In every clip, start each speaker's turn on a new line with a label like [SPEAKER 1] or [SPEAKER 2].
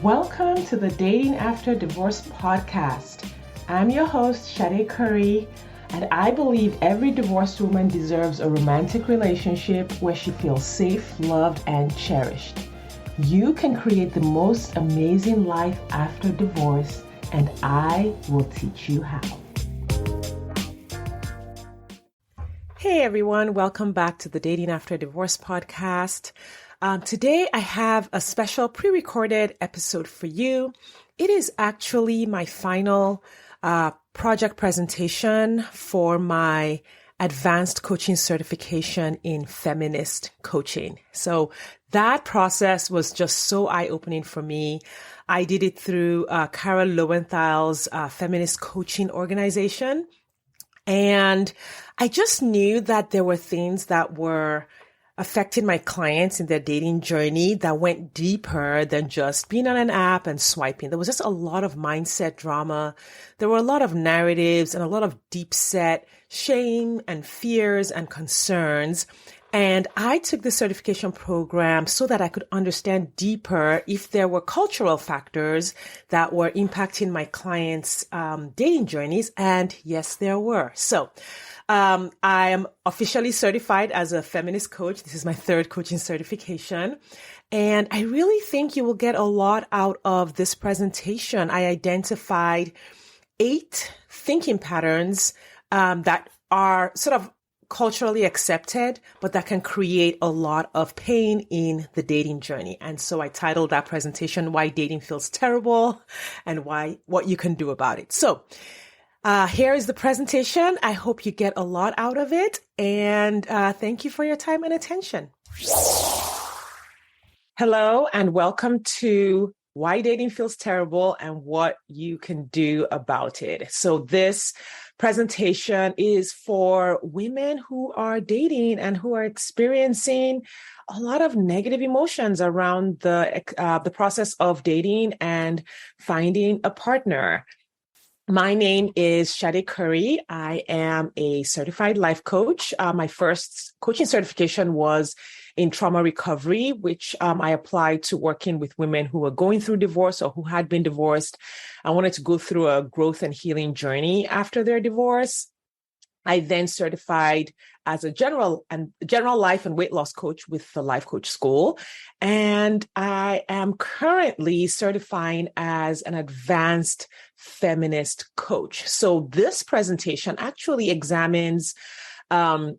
[SPEAKER 1] Welcome to the Dating After Divorce podcast. I'm your host, Shade Curry, and I believe every divorced woman deserves a romantic relationship where she feels safe, loved, and cherished. You can create the most amazing life after divorce, and I will teach you how. Hey everyone, welcome back to the Dating After Divorce podcast. Today I have a special pre-recorded episode for you. It is actually my final project presentation for my advanced coaching certification in feminist coaching. So that process was just so eye-opening for me. I did it through Carol Lowenthal's feminist coaching organization. And I just knew that there were things that were affecting my clients in their dating journey that went deeper than just being on an app and swiping. There was just a lot of mindset drama. There were a lot of narratives and a lot of deep set shame and fears and concerns. And I took the certification program so that I could understand deeper if there were cultural factors that were impacting my clients' dating journeys. And yes, there were. So I am officially certified as a feminist coach. This is my third coaching certification. And I really think you will get a lot out of this presentation. I identified 8 thinking patterns that are sort of culturally accepted, but that can create a lot of pain in the dating journey. And so I titled that presentation, Why Dating Feels Terrible and What You Can Do About It. So here is the presentation. I hope you get a lot out of it. And thank you for your time and attention. Hello, and welcome to Why Dating Feels Terrible and What You Can Do About It. So this presentation is for women who are dating and who are experiencing a lot of negative emotions around the process of dating and finding a partner. My name is Shade Curry. I am a certified life coach. My first coaching certification was in trauma recovery, which I applied to working with women who were going through divorce or who had been divorced. I wanted to go through a growth and healing journey after their divorce. I then certified as a general life and weight loss coach with the Life Coach School. And I am currently certifying as an advanced feminist coach. So this presentation actually examines how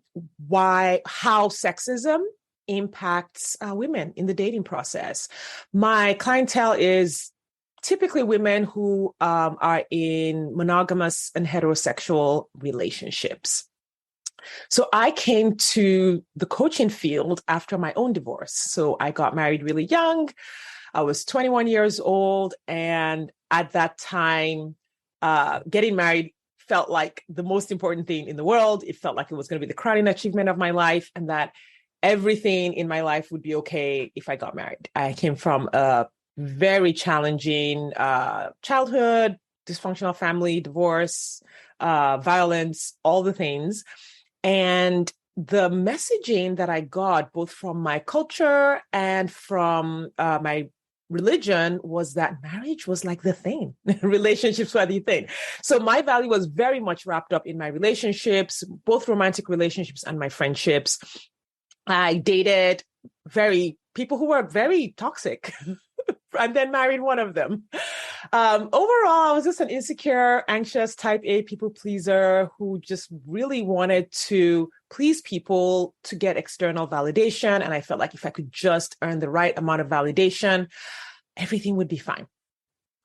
[SPEAKER 1] sexism impacts women in the dating process. My clientele is typically women who are in monogamous and heterosexual relationships. So I came to the coaching field after my own divorce. So I got married really young. I was 21 years old. And at that time, getting married felt like the most important thing in the world. It felt like it was going to be the crowning achievement of my life and that everything in my life would be okay if I got married. I came from a very challenging childhood, dysfunctional family, divorce, violence, all the things. And the messaging that I got both from my culture and from my religion was that marriage was like the thing. Relationships were the thing. So my value was very much wrapped up in my relationships, both romantic relationships and my friendships. I dated people who were very toxic. And then married one of them. Overall, I was just an insecure, anxious, type A people pleaser who just really wanted to please people to get external validation. And I felt like if I could just earn the right amount of validation, everything would be fine.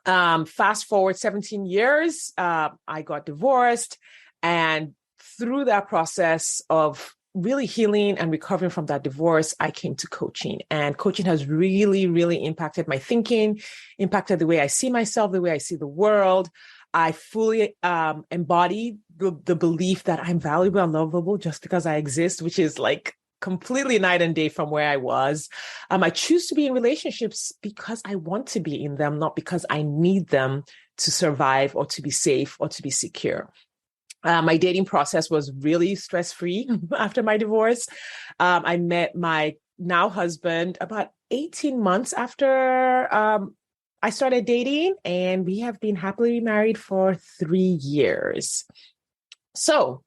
[SPEAKER 1] Fast forward 17 years, I got divorced. And through that process of really healing and recovering from that divorce, I came to coaching. And coaching has really, really impacted my thinking, impacted the way I see myself, the way I see the world. I fully embody the belief that I'm valuable and lovable just because I exist, which is like completely night and day from where I was. I choose to be in relationships because I want to be in them, not because I need them to survive or to be safe or to be secure. My dating process was really stress-free after my divorce. I met my now husband about 18 months after I started dating, and we have been happily married for 3 years. So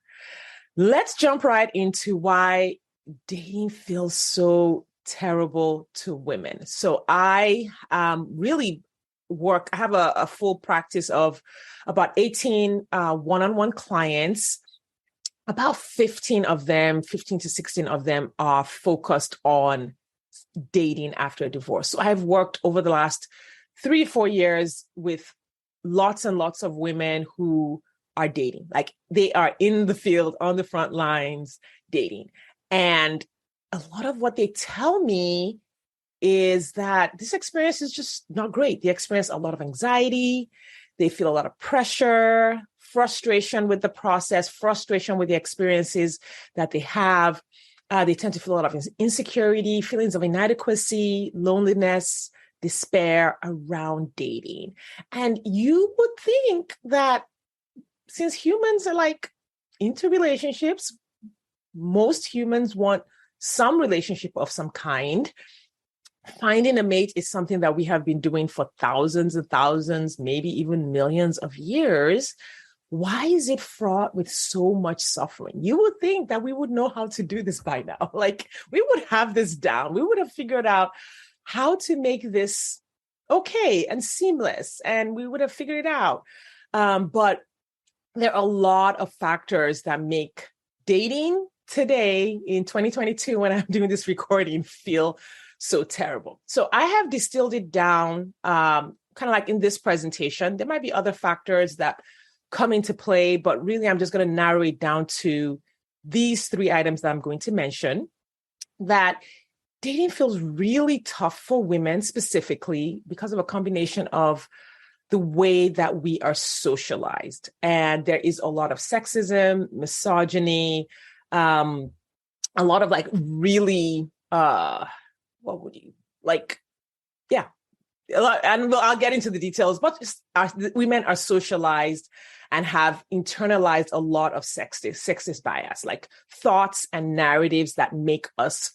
[SPEAKER 1] let's jump right into why dating feels so terrible to women. So I really work, I have a full practice of about 18 one-on-one clients. About 15 of them, 15 to 16 of them are focused on dating after a divorce. So I've worked over the last 3 or 4 years with lots and lots of women who are dating. Like, they are in the field, on the front lines, dating. And a lot of what they tell me is that this experience is just not great. They experience a lot of anxiety. They feel a lot of pressure, frustration with the process, frustration with the experiences that they have. They tend to feel a lot of insecurity, feelings of inadequacy, loneliness, despair around dating. And you would think that since humans are like into relationships, most humans want some relationship of some kind. Finding a mate is something that we have been doing for thousands and thousands, maybe even millions of years. Why is it fraught with so much suffering? You would think that we would know how to do this by now. Like, we would have this down. We would have figured out how to make this okay and seamless, and we would have figured it out. But there are a lot of factors that make dating today in 2022, when I'm doing this recording, feel so terrible. So I have distilled it down, kind of like in this presentation. There might be other factors that come into play, but really I'm just going to narrow it down to these 3 items that I'm going to mention. That dating feels really tough for women specifically because of a combination of the way that we are socialized. And there is a lot of sexism, misogyny, a lot of like really, what would you like? Yeah. And I'll get into the details, but women are socialized and have internalized a lot of sexist bias, like thoughts and narratives that make us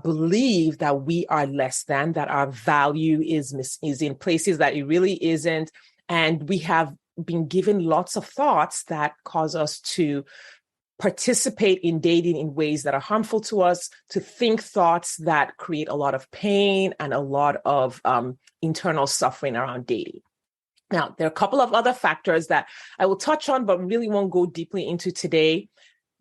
[SPEAKER 1] believe that we are less than, that our value is in places that it really isn't. And we have been given lots of thoughts that cause us to participate in dating in ways that are harmful to us, to think thoughts that create a lot of pain and a lot of internal suffering around dating. Now, there are a couple of other factors that I will touch on, but really won't go deeply into today.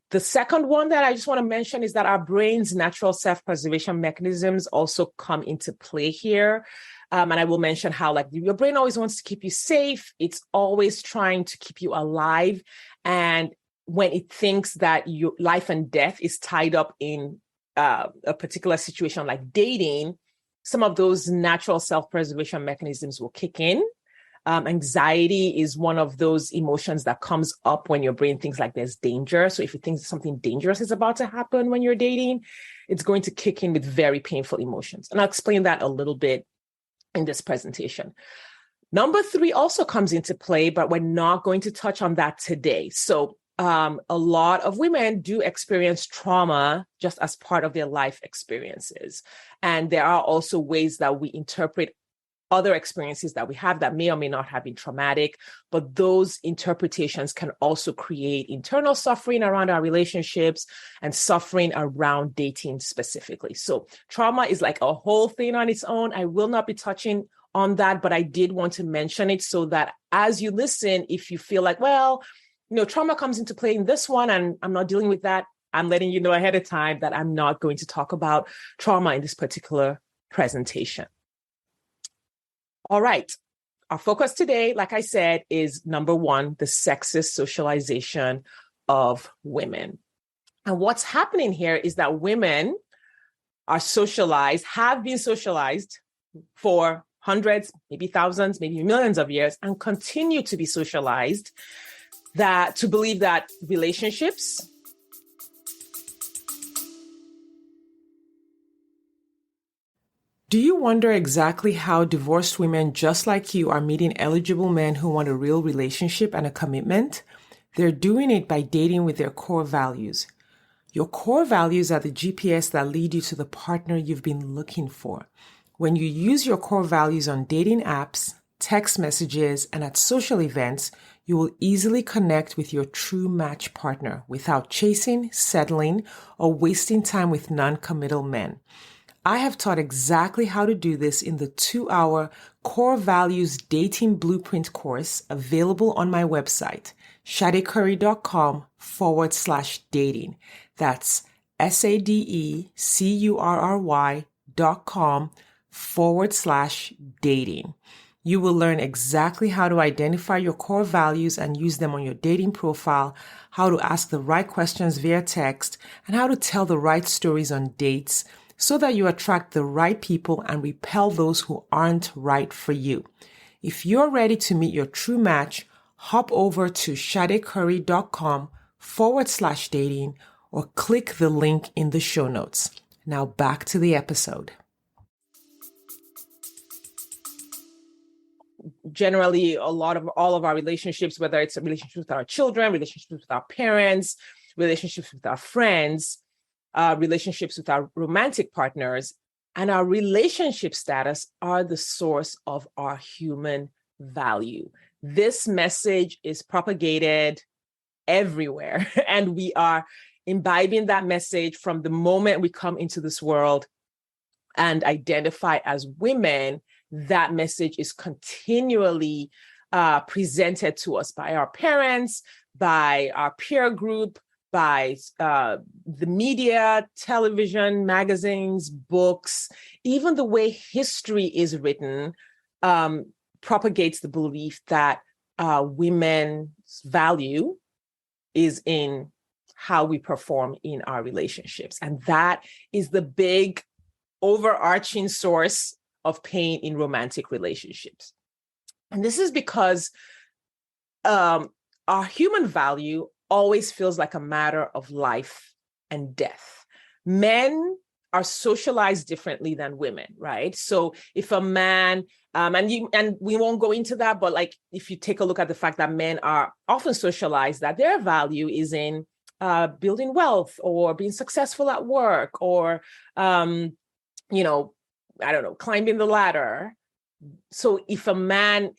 [SPEAKER 1] The second one that I just want to mention is that our brain's natural self-preservation mechanisms also come into play here. And I will mention how, like, your brain always wants to keep you safe. It's always trying to keep you alive. And when it thinks that your life and death is tied up in a particular situation like dating, some of those natural self-preservation mechanisms will kick in. Anxiety is one of those emotions that comes up when your brain thinks like there's danger. So if you think something dangerous is about to happen when you're dating, it's going to kick in with very painful emotions. And I'll explain that a little bit in this presentation. Number 3 also comes into play, but we're not going to touch on that today. So a lot of women do experience trauma just as part of their life experiences. And there are also ways that we interpret other experiences that we have that may or may not have been traumatic, but those interpretations can also create internal suffering around our relationships and suffering around dating specifically. So trauma is like a whole thing on its own. I will not be touching on that, but I did want to mention it so that as you listen, if you feel like, well, trauma comes into play in this one and I'm not dealing with that, I'm letting you know ahead of time that I'm not going to talk about trauma in this particular presentation. All right. Our focus today, like I said, is number 1, the sexist socialization of women. And what's happening here is that women are socialized, have been socialized for hundreds, maybe thousands, maybe millions of years, and continue to be socialized to believe that relationships Do you wonder exactly how divorced women just like you are meeting eligible men who want a real relationship and a commitment? They're doing it by dating with their core values. Your core values are the GPS that lead you to the partner you've been looking for. When you use your core values on dating apps, text messages, and at social events, you will easily connect with your true match partner without chasing, settling, or wasting time with non-committal men. I have taught exactly how to do this in the 2-hour Core Values Dating Blueprint course available on my website, shadecurry.com/dating. That's SADECURRY.com/dating. You will learn exactly how to identify your core values and use them on your dating profile, how to ask the right questions via text, and how to tell the right stories on dates so that you attract the right people and repel those who aren't right for you. If you're ready to meet your true match, hop over to shadecurry.com/dating or click the link in the show notes. Now back to the episode. Generally, all of our relationships, whether it's a relationship with our children, relationships with our parents, relationships with our friends, relationships with our romantic partners, and our relationship status are the source of our human value. This message is propagated everywhere, and we are imbibing that message from the moment we come into this world and identify as women. That message is continually presented to us by our parents, by our peer group, by the media, television, magazines, books. Even the way history is written propagates the belief that women's value is in how we perform in our relationships. And that is the big overarching source of pain in romantic relationships. And this is because our human value always feels like a matter of life and death. Men are socialized differently than women, right? So if a man, and we won't go into that, but like if you take a look at the fact that men are often socialized, that their value is in building wealth or being successful at work or, climbing the ladder. So if a man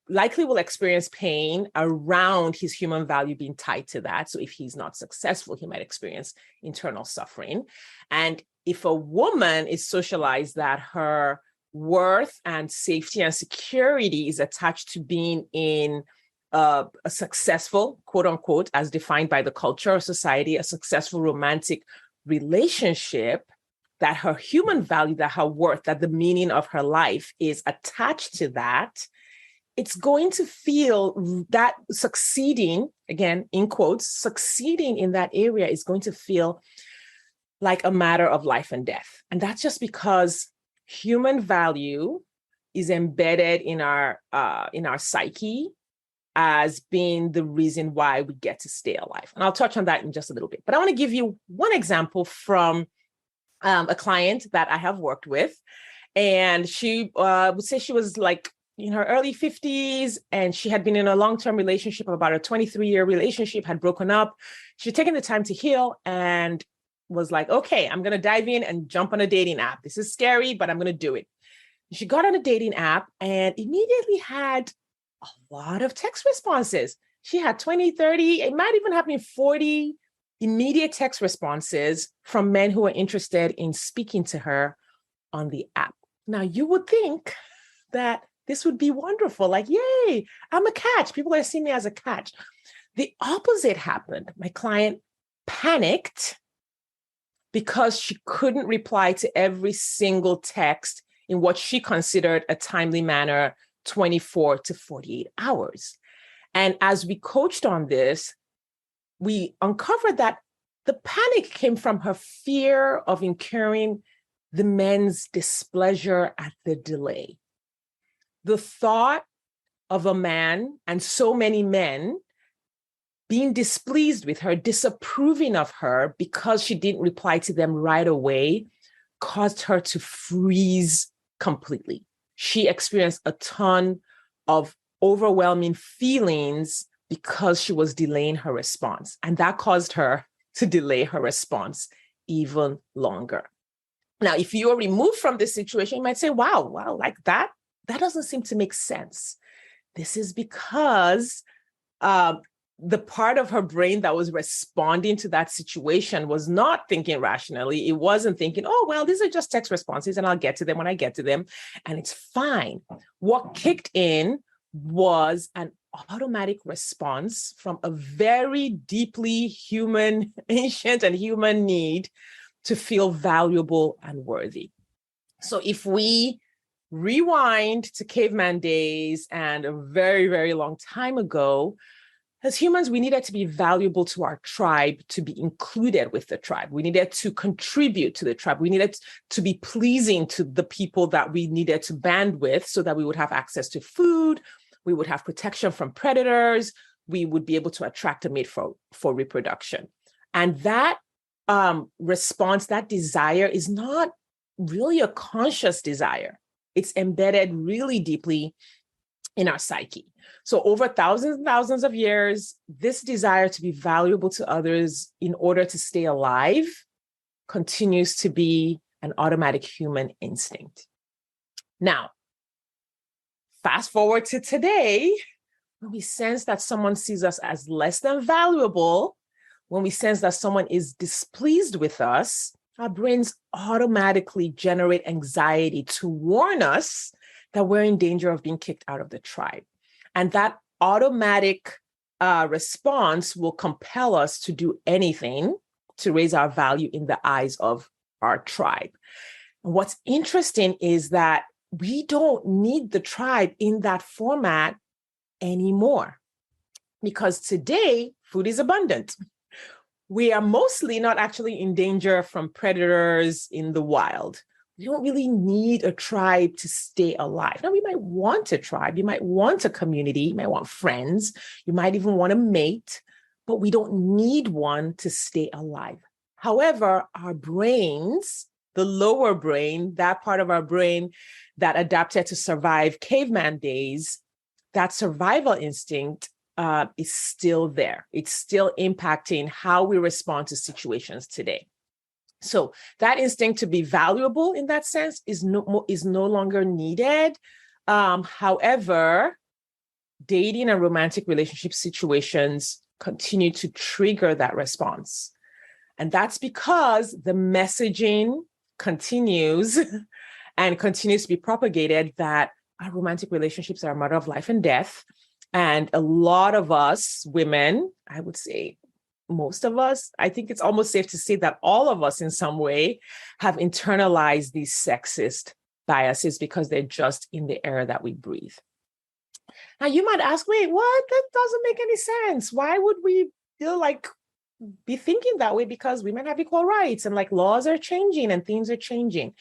[SPEAKER 1] likely will experience pain around his human value being tied to that. So if he's not successful, he might experience internal suffering. And if a woman is socialized that her worth and safety and security is attached to being in a successful, quote unquote, as defined by the culture or society, a successful romantic relationship, that her human value, that her worth, that the meaning of her life is attached to that, it's going to feel that succeeding, again, in quotes, succeeding in that area is going to feel like a matter of life and death. And that's just because human value is embedded in our psyche as being the reason why we get to stay alive. And I'll touch on that in just a little bit. But I want to give you one example from a client that I have worked with. And she would say she was like in her early 50s, and she had been in a long-term relationship, about a 23-year relationship, had broken up. She'd taken the time to heal and was like, okay, I'm going to dive in and jump on a dating app. This is scary, but I'm going to do it. She got on a dating app and immediately had a lot of text responses. She had 20, 30, it might even have been 40 immediate text responses from men who were interested in speaking to her on the app. Now, you would think that this would be wonderful. Like, yay, I'm a catch. People are seeing me as a catch. The opposite happened. My client panicked because she couldn't reply to every single text in what she considered a timely manner, 24 to 48 hours. And as we coached on this, we uncovered that the panic came from her fear of incurring the men's displeasure at the delay. The thought of a man, and so many men, being displeased with her, disapproving of her because she didn't reply to them right away, caused her to freeze completely. She experienced a ton of overwhelming feelings because she was delaying her response. And that caused her to delay her response even longer. Now, if you are removed from this situation, you might say, wow, like that doesn't seem to make sense. This is because the part of her brain that was responding to that situation was not thinking rationally. It wasn't thinking, oh, well, these are just text responses and I'll get to them when I get to them. And it's fine. What kicked in was an automatic response from a very deeply human, ancient and human need to feel valuable and worthy. So if we rewind to caveman days and a very, very long time ago, as humans, we needed to be valuable to our tribe to be included with the tribe. We needed to contribute to the tribe. We needed to be pleasing to the people that we needed to band with so that we would have access to food, we would have protection from predators, we would be able to attract a mate for reproduction. And that response, that desire is not really a conscious desire. It's embedded really deeply in our psyche. So over thousands and thousands of years, this desire to be valuable to others in order to stay alive continues to be an automatic human instinct. Now, fast forward to today, when we sense that someone sees us as less than valuable, when we sense that someone is displeased with us, our brains automatically generate anxiety to warn us that we're in danger of being kicked out of the tribe. And that automatic response will compel us to do anything to raise our value in the eyes of our tribe. And what's interesting is that we don't need the tribe in that format anymore, because today food is abundant. We are mostly not actually in danger from predators in the wild. We don't really need a tribe to stay alive. Now, we might want a tribe, you might want a community, you might want friends, you might even want a mate, but we don't need one to stay alive. However, our brains, the lower brain, that part of our brain that adapted to survive caveman days, that survival instinct is still there. It's still impacting how we respond to situations today. So that instinct to be valuable in that sense is no longer needed. However, dating and romantic relationship situations continue to trigger that response. And that's because the messaging continues and continues to be propagated that our romantic relationships are a matter of life and death. And a lot of us women, I would say, most of us, I think it's almost safe to say that all of us in some way have internalized these sexist biases because they're just in the air that we breathe. Now you might ask, wait, what? That doesn't make any sense. Why would we feel like be thinking that way? Because women have equal rights and like laws are changing and things are changing.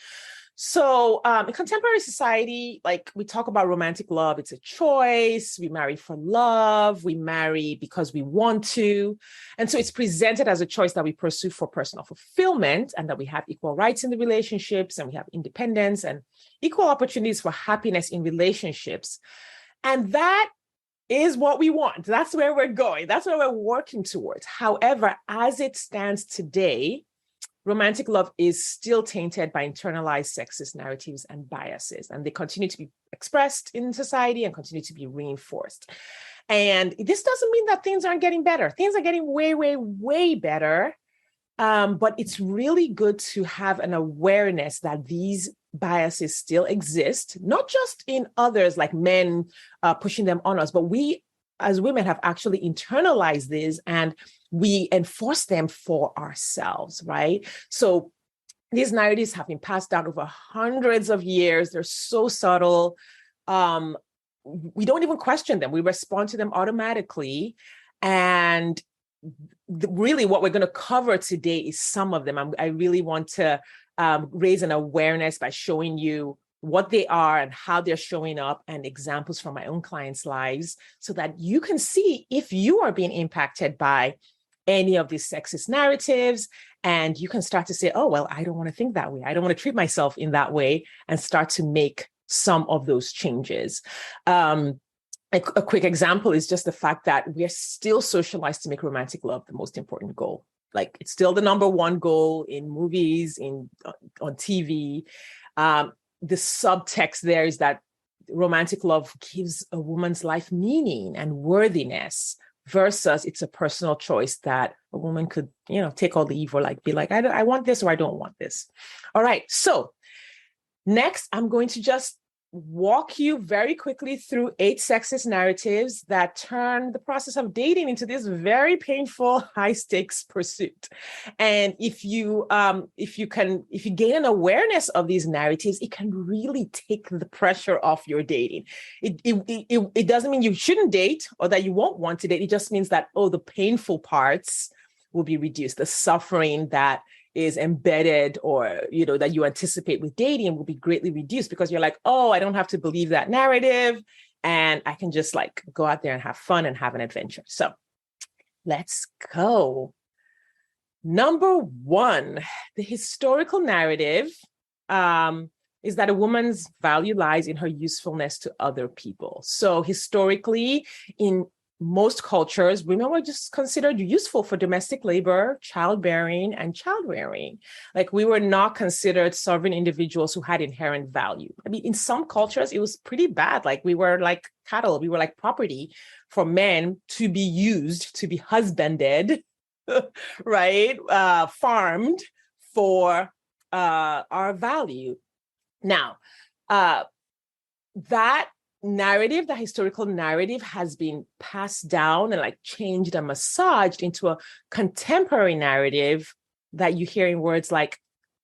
[SPEAKER 1] So in contemporary society, like we talk about romantic love, it's a choice. We marry for love. We marry because we want to. And so it's presented as a choice that we pursue for personal fulfillment and that we have equal rights in the relationships and we have independence and equal opportunities for happiness in relationships. And that is what we want. That's where we're going. That's where we're working towards. However, as it stands today, romantic love is still tainted by internalized sexist narratives and biases, and they continue to be expressed in society and continue to be reinforced. And this doesn't mean that things aren't getting better. Things are getting way, way, way better. But it's really good to have an awareness that these biases still exist, not just in others like men pushing them on us, but we as women have actually internalized this and we enforce them for ourselves, right? So these narratives have been passed down over hundreds of years. They're so subtle. We don't even question them. We respond to them automatically. And really what we're going to cover today is some of them. I really want to raise an awareness by showing you what they are and how they're showing up and examples from my own clients' lives so that you can see if you are being impacted by any of these sexist narratives and you can start to say, oh, well, I don't want to think that way. I don't want to treat myself in that way and start to make some of those changes. A quick example is just the fact that we're still socialized to make romantic love the most important goal. Like, it's still the number one goal in movies, on TV. The subtext there is that romantic love gives a woman's life meaning and worthiness, versus it's a personal choice that a woman could, take or leave, or like be like, I want this or I don't want this. All right. So next, I'm going to just walk you very quickly through 8 sexist narratives that turn the process of dating into this very painful, high-stakes pursuit. And if you gain an awareness of these narratives, it can really take the pressure off your dating. It doesn't mean you shouldn't date or that you won't want to date. It just means that, the painful parts will be reduced. The suffering that is embedded, or that you anticipate with dating, will be greatly reduced, because you're like, I don't have to believe that narrative, and I can just like go out there and have fun and have an adventure. So let's go. Number 1, the historical narrative is that a woman's value lies in her usefulness to other people. So historically, in most cultures, women were just considered useful for domestic labor, childbearing, and child rearing. Like, we were not considered sovereign individuals who had inherent value. I mean, in some cultures, it was pretty bad. Like, we were like cattle, we were like property for men to be used, to be husbanded, right? Farmed for our value. Now, that narrative, the historical narrative, has been passed down and like changed and massaged into a contemporary narrative that you hear in words like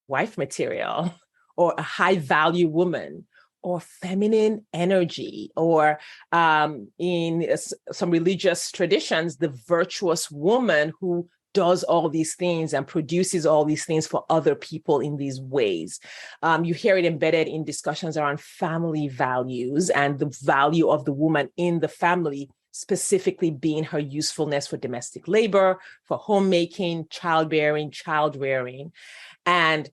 [SPEAKER 1] wife material, or a high value woman, or feminine energy, or in some religious traditions, the virtuous woman who does all these things and produces all these things for other people in these ways. You hear it embedded in discussions around family values and the value of the woman in the family, specifically being her usefulness for domestic labor, for homemaking, childbearing, child rearing. And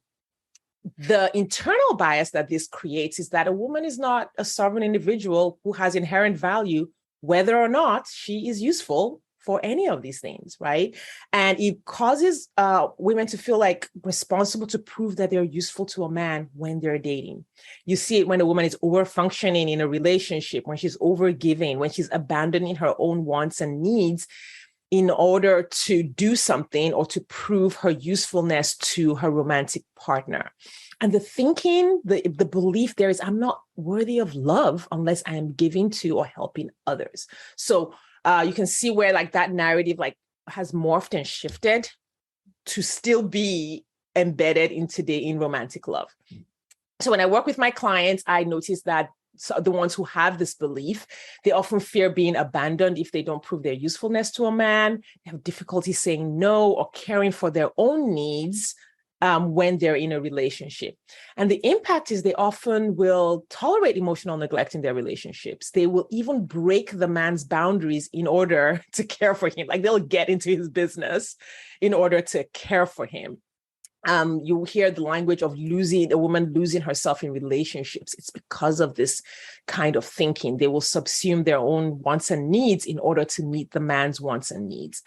[SPEAKER 1] the internal bias that this creates is that a woman is not a sovereign individual who has inherent value, whether or not she is useful for any of these things, right? And it causes women to feel like responsible to prove that they're useful to a man when they're dating. You see it when a woman is over-functioning in a relationship, when she's over-giving, when she's abandoning her own wants and needs in order to do something or to prove her usefulness to her romantic partner. And the thinking, the belief there is, I'm not worthy of love unless I am giving to or helping others. So you can see where like that narrative like has morphed and shifted to still be embedded in romantic love. So when I work with my clients, I notice that the ones who have this belief, they often fear being abandoned if they don't prove their usefulness to a man. They have difficulty saying no or caring for their own needs when they're in a relationship. And the impact is they often will tolerate emotional neglect in their relationships. They will even break the man's boundaries in order to care for him. Like, they'll get into his business in order to care for him. You hear the language of a woman losing herself in relationships. It's because of this kind of thinking. They will subsume their own wants and needs in order to meet the man's wants and needs.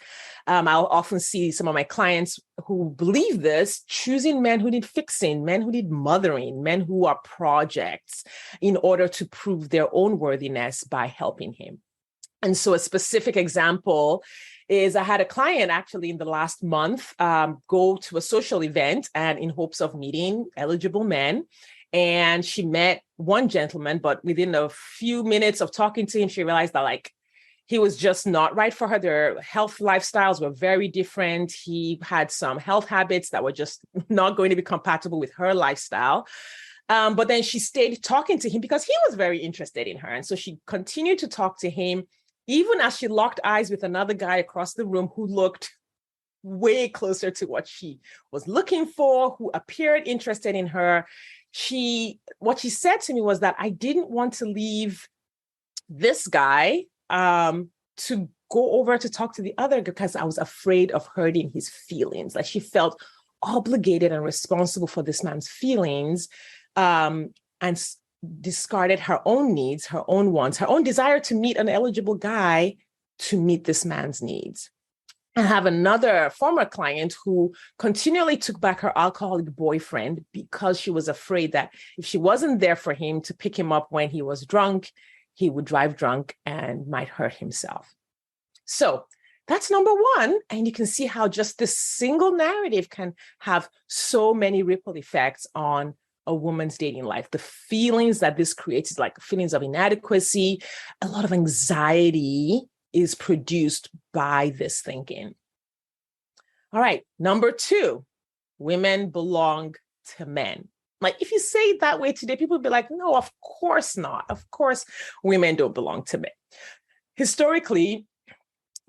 [SPEAKER 1] I'll often see some of my clients who believe this, choosing men who need fixing, men who need mothering, men who are projects in order to prove their own worthiness by helping him. And so a specific example is I had a client actually in the last month go to a social event and in hopes of meeting eligible men. And she met one gentleman, but within a few minutes of talking to him, she realized that like he was just not right for her. Their health lifestyles were very different. He had some health habits that were just not going to be compatible with her lifestyle. But then she stayed talking to him because he was very interested in her. And so she continued to talk to him, even as she locked eyes with another guy across the room who looked way closer to what she was looking for, who appeared interested in her. What she said to me was that I didn't want to leave this guy to go over to talk to the other because I was afraid of hurting his feelings. Like, she felt obligated and responsible for this man's feelings, and discarded her own needs, her own wants, her own desire to meet an eligible guy to meet this man's needs. I have another former client who continually took back her alcoholic boyfriend because she was afraid that if she wasn't there for him to pick him up when he was drunk, he would drive drunk and might hurt himself. So that's number one. And you can see how just this single narrative can have so many ripple effects on a woman's dating life. The feelings that this creates is like feelings of inadequacy, a lot of anxiety is produced by this thinking. All right, number two, women belong to men. Like if you say it that way today, people will be like, no, of course not. Of course, women don't belong to men. Historically,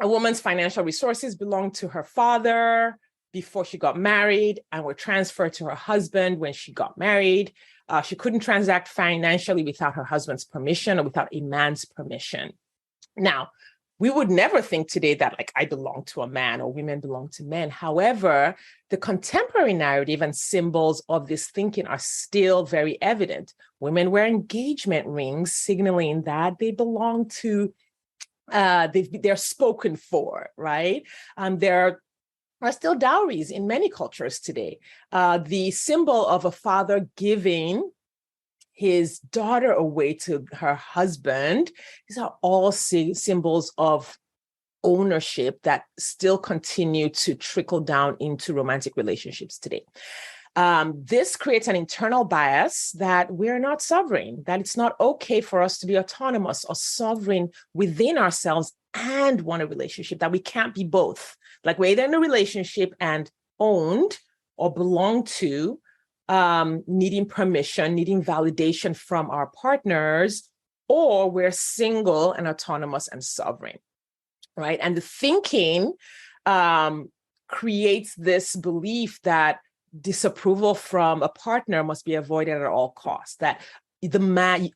[SPEAKER 1] a woman's financial resources belonged to her father before she got married and were transferred to her husband when she got married. She couldn't transact financially without her husband's permission or without a man's permission. Now, we would never think today that like I belong to a man or women belong to men. However, the contemporary narrative and symbols of this thinking are still very evident. Women wear engagement rings, signaling that they belong to, they're spoken for, right? There are still dowries in many cultures today. The symbol of a father giving his daughter away to her husband, these are all symbols of ownership that still continue to trickle down into romantic relationships today. This creates an internal bias that we're not sovereign, that it's not okay for us to be autonomous or sovereign within ourselves and want a relationship, that we can't be both. Like we're either in a relationship and owned or belong to, needing permission, needing validation from our partners, or we're single and autonomous and sovereign, right? And the thinking creates this belief that disapproval from a partner must be avoided at all costs, that the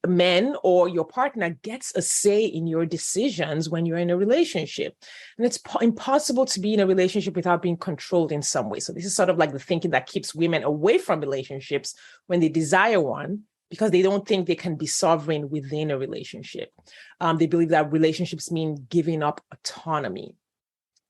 [SPEAKER 1] men or your partner gets a say in your decisions when you're in a relationship. And it's impossible to be in a relationship without being controlled in some way. So this is sort of like the thinking that keeps women away from relationships when they desire one, because they don't think they can be sovereign within a relationship. They believe that relationships mean giving up autonomy.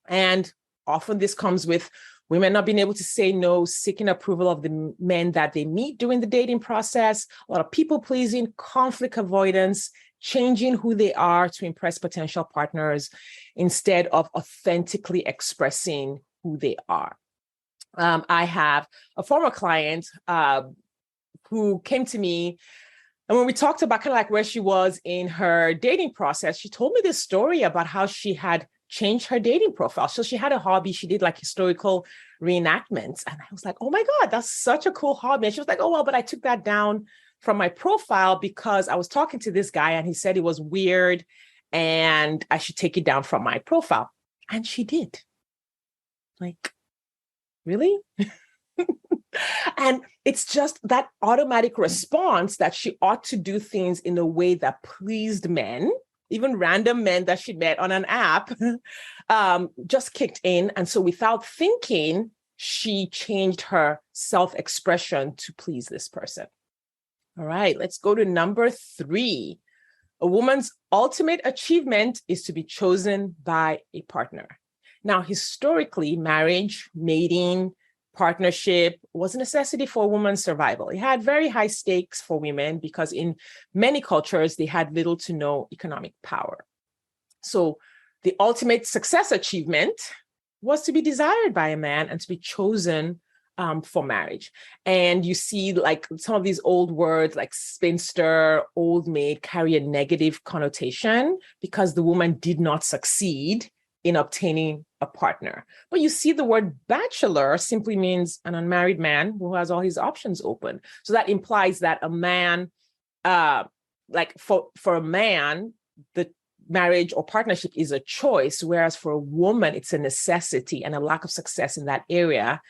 [SPEAKER 1] And often this comes with women not being able to say no, seeking approval of the men that they meet during the dating process, a lot of people pleasing, conflict avoidance, changing who they are to impress potential partners instead of authentically expressing who they are. I have a former client who came to me, and when we talked about kind of like where she was in her dating process, she told me this story about how she had changed her dating profile. So she had a hobby. She did like historical reenactments. And I was like, oh my God, that's such a cool hobby. And she was like, oh, well, but I took that down from my profile because I was talking to this guy and he said it was weird and I should take it down from my profile. And she did. Like, really? And it's just that automatic response that she ought to do things in a way that pleased men, even random men that she met on an app, just kicked in. And so without thinking, she changed her self-expression to please this person. All right, let's go to number 3. A woman's ultimate achievement is to be chosen by a partner. Now, historically, marriage, mating, partnership was a necessity for a woman's survival. It had very high stakes for women because in many cultures, they had little to no economic power. So the ultimate success achievement was to be desired by a man and to be chosen for marriage. And you see like some of these old words like spinster, old maid carry a negative connotation because the woman did not succeed in obtaining a partner. But you see the word bachelor simply means an unmarried man who has all his options open. So that implies that a man, like for a man, the marriage or partnership is a choice, whereas for a woman, it's a necessity, and a lack of success in that area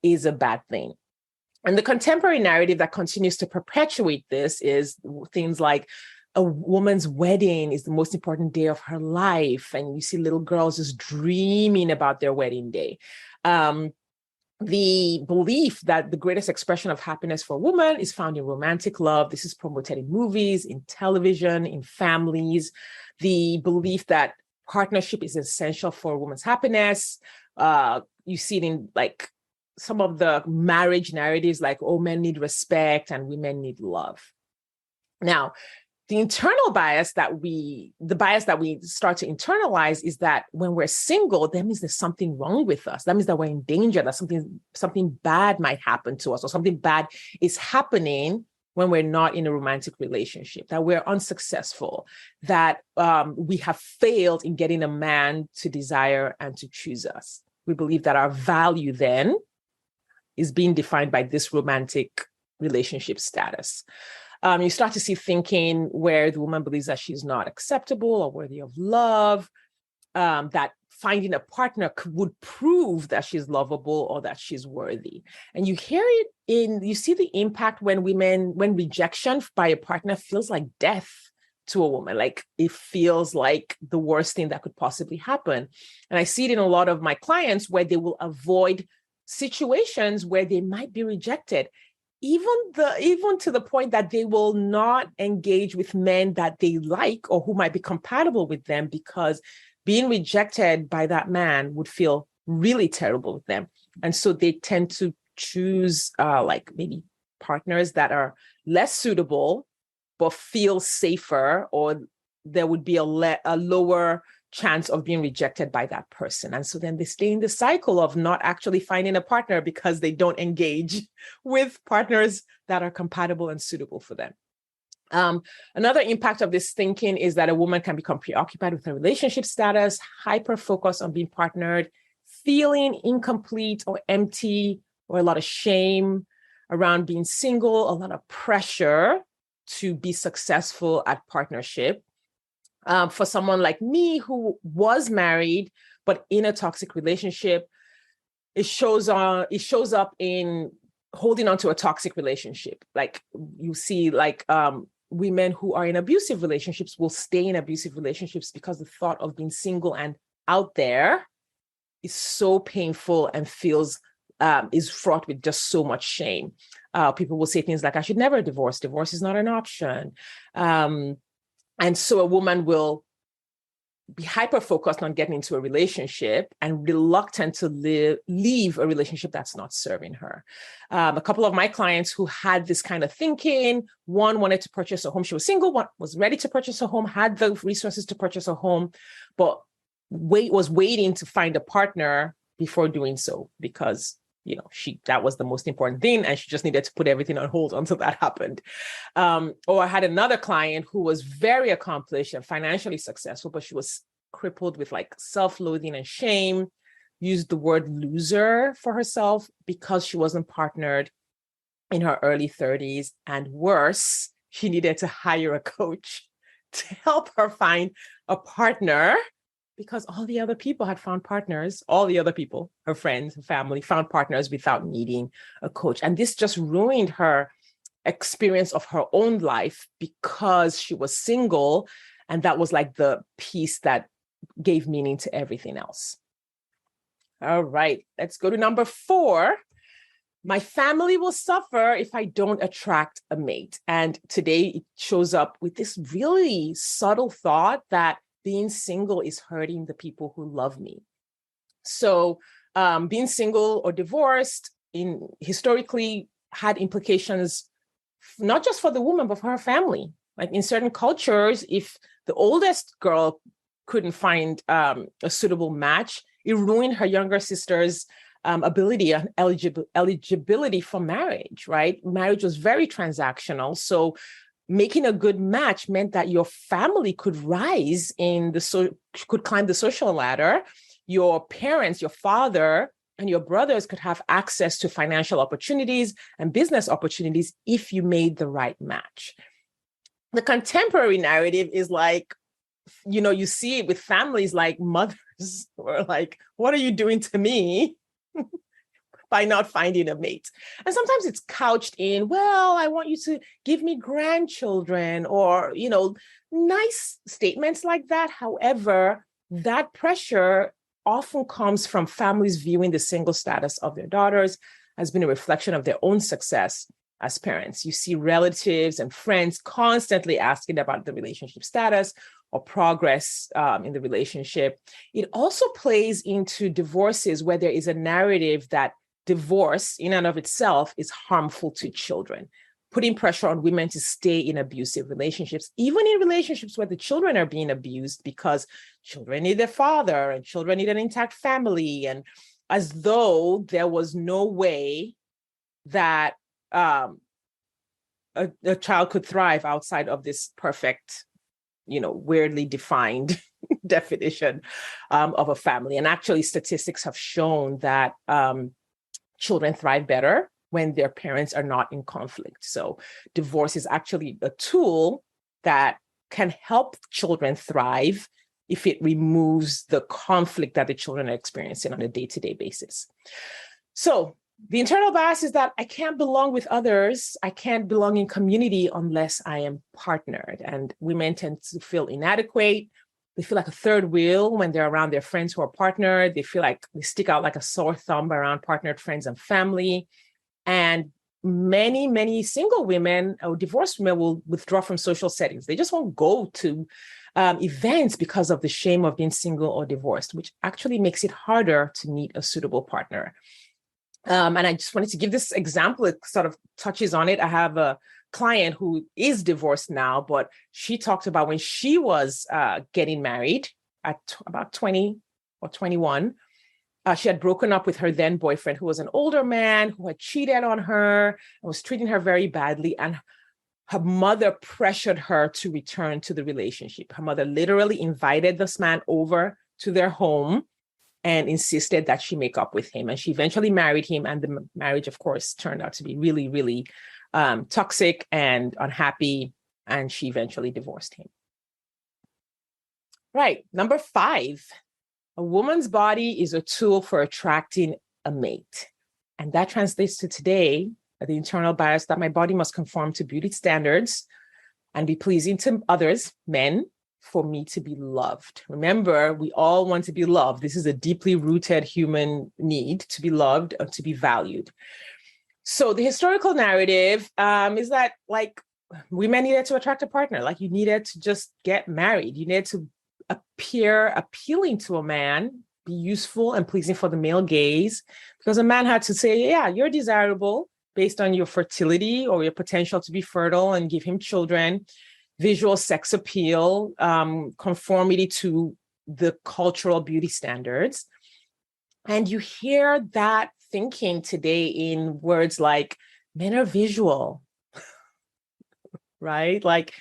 [SPEAKER 1] is a bad thing. And the contemporary narrative that continues to perpetuate this is things like a woman's wedding is the most important day of her life. And you see little girls just dreaming about their wedding day. The belief that the greatest expression of happiness for a woman is found in romantic love. This is promoted in movies, in television, in families. The belief that partnership is essential for a woman's happiness. You see it in like some of the marriage narratives, like, oh, men need respect and women need love. Now, the internal bias the bias that we start to internalize is that when we're single, that means there's something wrong with us. That means that we're in danger, that something bad might happen to us, or something bad is happening when we're not in a romantic relationship, that we're unsuccessful, that we have failed in getting a man to desire and to choose us. We believe that our value then is being defined by this romantic relationship status. You start to see thinking where the woman believes that she's not acceptable or worthy of love, that finding a partner would prove that she's lovable or that she's worthy. And you see the impact when rejection by a partner feels like death to a woman, like it feels like the worst thing that could possibly happen. And I see it in a lot of my clients where they will avoid situations where they might be rejected, even to the point that they will not engage with men that they like or who might be compatible with them, because being rejected by that man would feel really terrible with them. And so they tend to choose like maybe partners that are less suitable, but feel safer, or there would be a lower chance of being rejected by that person. And so then they stay in the cycle of not actually finding a partner because they don't engage with partners that are compatible and suitable for them. Another impact of this thinking is that a woman can become preoccupied with her relationship status, hyper-focused on being partnered, feeling incomplete or empty, or a lot of shame around being single, a lot of pressure to be successful at partnership. For someone like me who was married, but in a toxic relationship, it shows up in holding on to a toxic relationship. Like you see, like women who are in abusive relationships will stay in abusive relationships because the thought of being single and out there is so painful and is fraught with just so much shame. People will say things like, I should never divorce. Divorce is not an option. And so a woman will be hyper-focused on getting into a relationship and reluctant to leave a relationship that's not serving her. A couple of my clients who had this kind of thinking, one wanted to purchase a home. She was single, one was ready to purchase a home, had the resources to purchase a home, but was waiting to find a partner before doing so because that was the most important thing, and she just needed to put everything on hold until that happened. Or I had another client who was very accomplished and financially successful, but she was crippled with like self-loathing and shame, used the word loser for herself because she wasn't partnered in her early 30s. And worse, she needed to hire a coach to help her find a partner, because all the other people had found partners, all the other people, her friends, her family, found partners without needing a coach. And this just ruined her experience of her own life because she was single. And that was like the piece that gave meaning to everything else. All right, let's go to number 4. My family will suffer if I don't attract a mate. And today it shows up with this really subtle thought that being single is hurting the people who love me. So being single or divorced historically had implications, not just for the woman, but for her family. Like in certain cultures, if the oldest girl couldn't find a suitable match, it ruined her younger sister's ability and eligibility for marriage, right? Marriage was very transactional. So making a good match meant that your family could rise could climb the social ladder. Your parents, your father, and your brothers could have access to financial opportunities and business opportunities if you made the right match. The contemporary narrative is like, you see it with families like mothers who are like, what are you doing to me by not finding a mate? And sometimes it's couched in, well, I want you to give me grandchildren, or, nice statements like that. However, that pressure often comes from families viewing the single status of their daughters as being a reflection of their own success as parents. You see relatives and friends constantly asking about the relationship status, or progress in the relationship. It also plays into divorces where there is a narrative that divorce in and of itself is harmful to children, putting pressure on women to stay in abusive relationships, even in relationships where the children are being abused, because children need their father and children need an intact family, and as though there was no way that a child could thrive outside of this perfect, weirdly defined definition of a family. And actually, statistics have shown that children thrive better when their parents are not in conflict. So divorce is actually a tool that can help children thrive if it removes the conflict that the children are experiencing on a day-to-day basis. So the internal bias is that I can't belong with others. I can't belong in community unless I am partnered. And women tend to feel inadequate. They feel like a third wheel when they're around their friends who are partnered. They feel like they stick out like a sore thumb around partnered friends and family. And many, many single women or divorced women will withdraw from social settings. They just won't go to events because of the shame of being single or divorced, which actually makes it harder to meet a suitable partner. And I just wanted to give this example. It sort of touches on it. I have a client who is divorced now, but she talked about when she was getting married at about 20 or 21. She had broken up with her then boyfriend, who was an older man who had cheated on her and was treating her very badly. And her mother pressured her to return to the relationship. Her mother literally invited this man over to their home and insisted that she make up with him. And she eventually married him. And the marriage, of course, turned out to be really, really toxic and unhappy. And she eventually divorced him. Right. Number 5, a woman's body is a tool for attracting a mate. And that translates to today, the internal bias that my body must conform to beauty standards and be pleasing to others, men, for me to be loved. Remember, we all want to be loved. This is a deeply rooted human need to be loved and to be valued. So the historical narrative is that like women needed to attract a partner, like you needed to just get married. You needed to appear appealing to a man, be useful and pleasing for the male gaze, because a man had to say, yeah, you're desirable based on your fertility or your potential to be fertile and give him children. Visual sex appeal, conformity to the cultural beauty standards. And you hear that thinking today in words like men are visual, right? Like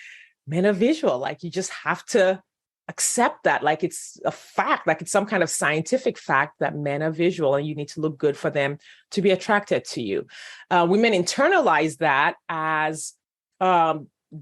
[SPEAKER 1] men are visual, like you just have to accept that, like it's a fact, like it's some kind of scientific fact that men are visual and you need to look good for them to be attracted to you. Women internalize that as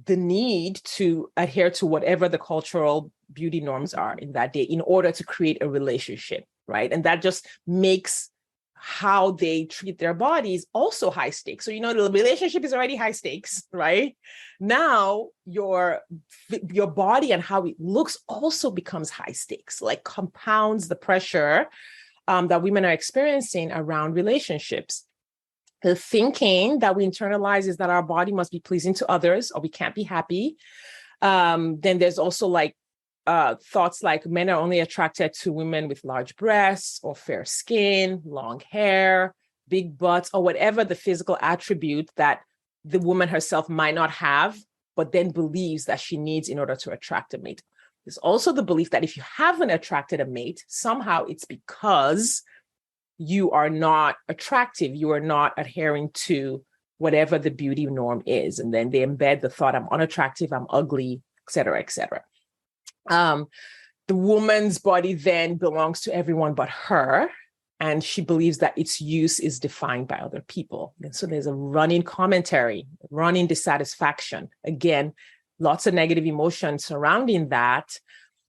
[SPEAKER 1] the need to adhere to whatever the cultural beauty norms are in that day in order to create a relationship, right? And that just makes how they treat their bodies also high stakes. So, the relationship is already high stakes, right? Now your body and how it looks also becomes high stakes, like compounds the pressure that women are experiencing around relationships. The thinking that we internalize is that our body must be pleasing to others or we can't be happy. Then there's also thoughts like men are only attracted to women with large breasts or fair skin, long hair, big butts, or whatever the physical attribute that the woman herself might not have, but then believes that she needs in order to attract a mate. There's also the belief that if you haven't attracted a mate, somehow it's because you are not attractive, you are not adhering to whatever the beauty norm is. And then they embed the thought, I'm unattractive, I'm ugly, et cetera, et cetera. The woman's body then belongs to everyone but her, and she believes that its use is defined by other people. And so there's a running commentary, running dissatisfaction. Again, lots of negative emotions surrounding that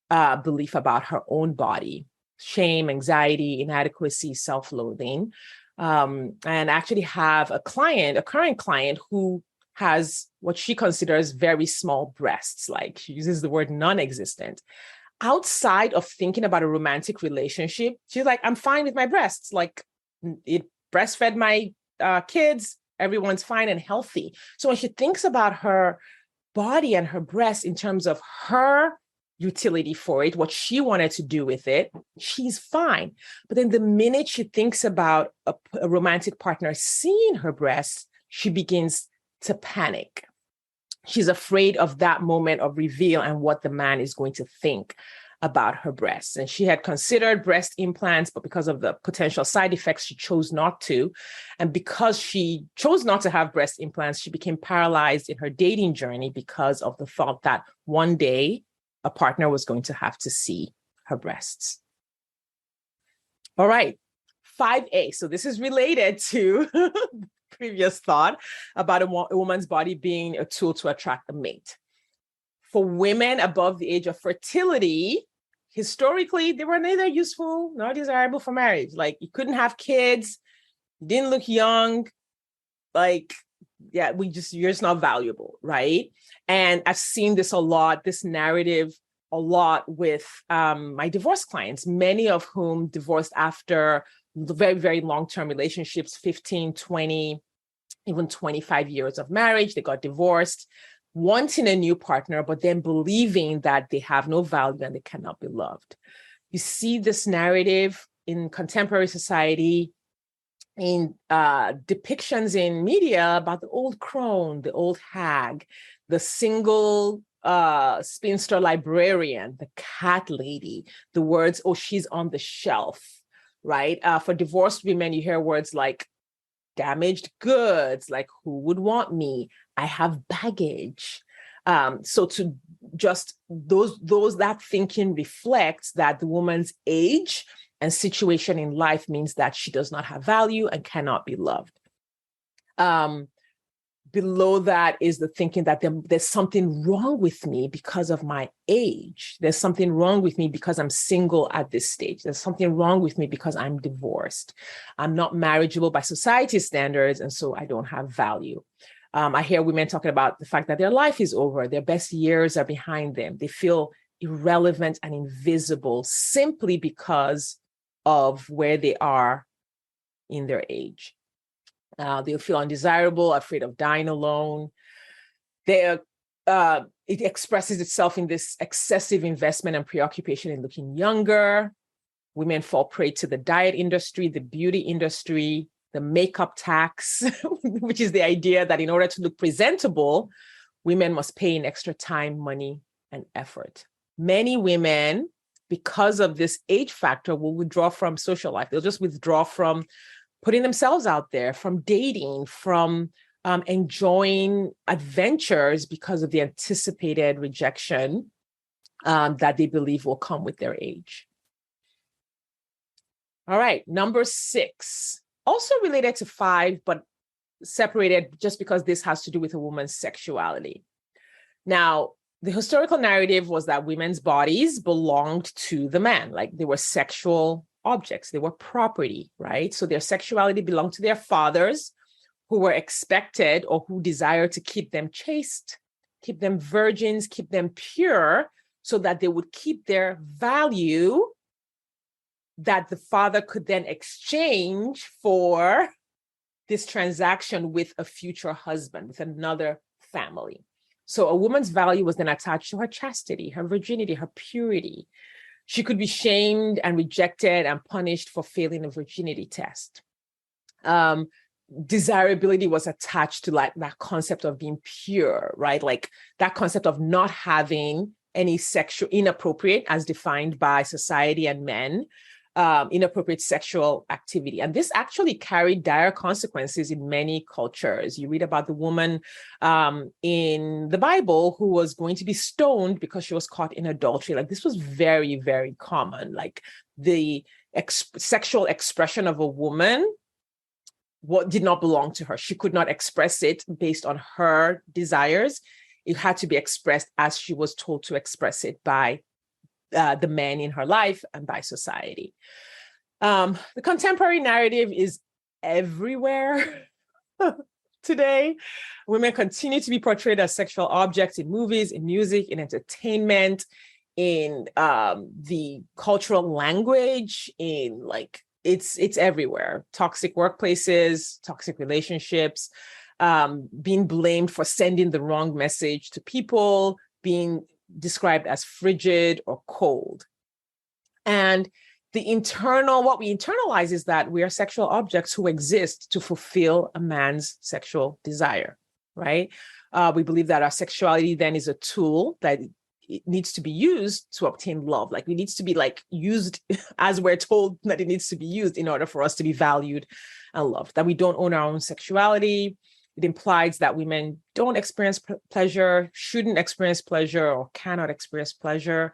[SPEAKER 1] belief about her own body. Shame, anxiety, inadequacy, self-loathing. And actually have a current client who has what she considers very small breasts, like she uses the word non-existent. Outside of thinking about a romantic relationship, she's like, I'm fine with my breasts. Like it breastfed my kids, everyone's fine and healthy. So when she thinks about her body and her breasts in terms of her utility for it, what she wanted to do with it, she's fine. But then the minute she thinks about a romantic partner seeing her breasts, she begins to panic. She's afraid of that moment of reveal and what the man is going to think about her breasts. And she had considered breast implants, but because of the potential side effects, she chose not to. And because she chose not to have breast implants, she became paralyzed in her dating journey because of the thought that one day a partner was going to have to see her breasts. All right, 5A. So this is related to previous thought about a woman's body being a tool to attract a mate. For women above the age of fertility, historically, they were neither useful nor desirable for marriage. Like, you couldn't have kids, you didn't look young, like, yeah, you're just not valuable, right? And I've seen this a lot, this narrative a lot with my divorce clients, many of whom divorced after very, very long-term relationships, 15, 20, even 25 years of marriage. They got divorced, wanting a new partner, but then believing that they have no value and they cannot be loved. You see this narrative in contemporary society, in depictions in media about the old crone, the old hag, the single spinster librarian, the cat lady, the words, oh, she's on the shelf, right? For divorced women, you hear words like damaged goods, like who would want me? I have baggage. So to just that thinking reflects that the woman's age and situation in life means that she does not have value and cannot be loved. Below that is the thinking that there's something wrong with me because of my age. There's something wrong with me because I'm single at this stage. There's something wrong with me because I'm divorced. I'm not marriageable by society's standards, and so I don't have value. I hear women talking about the fact that their life is over, their best years are behind them. They feel irrelevant and invisible simply because of where they are in their age. They'll feel undesirable, afraid of dying alone. It expresses itself in this excessive investment and preoccupation in looking younger. Women fall prey to the diet industry, the beauty industry, the makeup tax, which is the idea that in order to look presentable, women must pay in extra time, money, and effort. Many women, because of this age factor, will withdraw from social life. They'll just withdraw from putting themselves out there, from dating, from enjoying adventures because of the anticipated rejection that they believe will come with their age. All right, number 6, also related to 5, but separated just because this has to do with a woman's sexuality. Now, the historical narrative was that women's bodies belonged to the man, like they were sexual objects, they were property, right? So their sexuality belonged to their fathers, who were expected or who desired to keep them chaste, keep them virgins, keep them pure, so that they would keep their value that the father could then exchange for this transaction with a future husband, with another family. So a woman's value was then attached to her chastity, her virginity, her purity. She could be shamed and rejected and punished for failing a virginity test. Desirability was attached to like that concept of being pure, right? Like that concept of not having any sexual inappropriate, as defined by society and men, inappropriate sexual activity. And this actually carried dire consequences in many cultures. You read about the woman in the Bible who was going to be stoned because she was caught in adultery. Like this was very, very common. Like the sexual expression of a woman what did not belong to her. She could not express it based on her desires. It had to be expressed as she was told to express it by the men in her life and by society. The contemporary narrative is everywhere today. Women continue to be portrayed as sexual objects in movies, in music, in entertainment, in the cultural language, in like, it's everywhere. Toxic workplaces, toxic relationships, being blamed for sending the wrong message to people, being described as frigid or cold. And what we internalize is that we are sexual objects who exist to fulfill a man's sexual desire, right? We believe that our sexuality then is a tool that it needs to be used to obtain love. Like it needs to be like used as we're told that it needs to be used in order for us to be valued and loved, that we don't own our own sexuality. It implies that women don't experience pleasure, shouldn't experience pleasure, or cannot experience pleasure.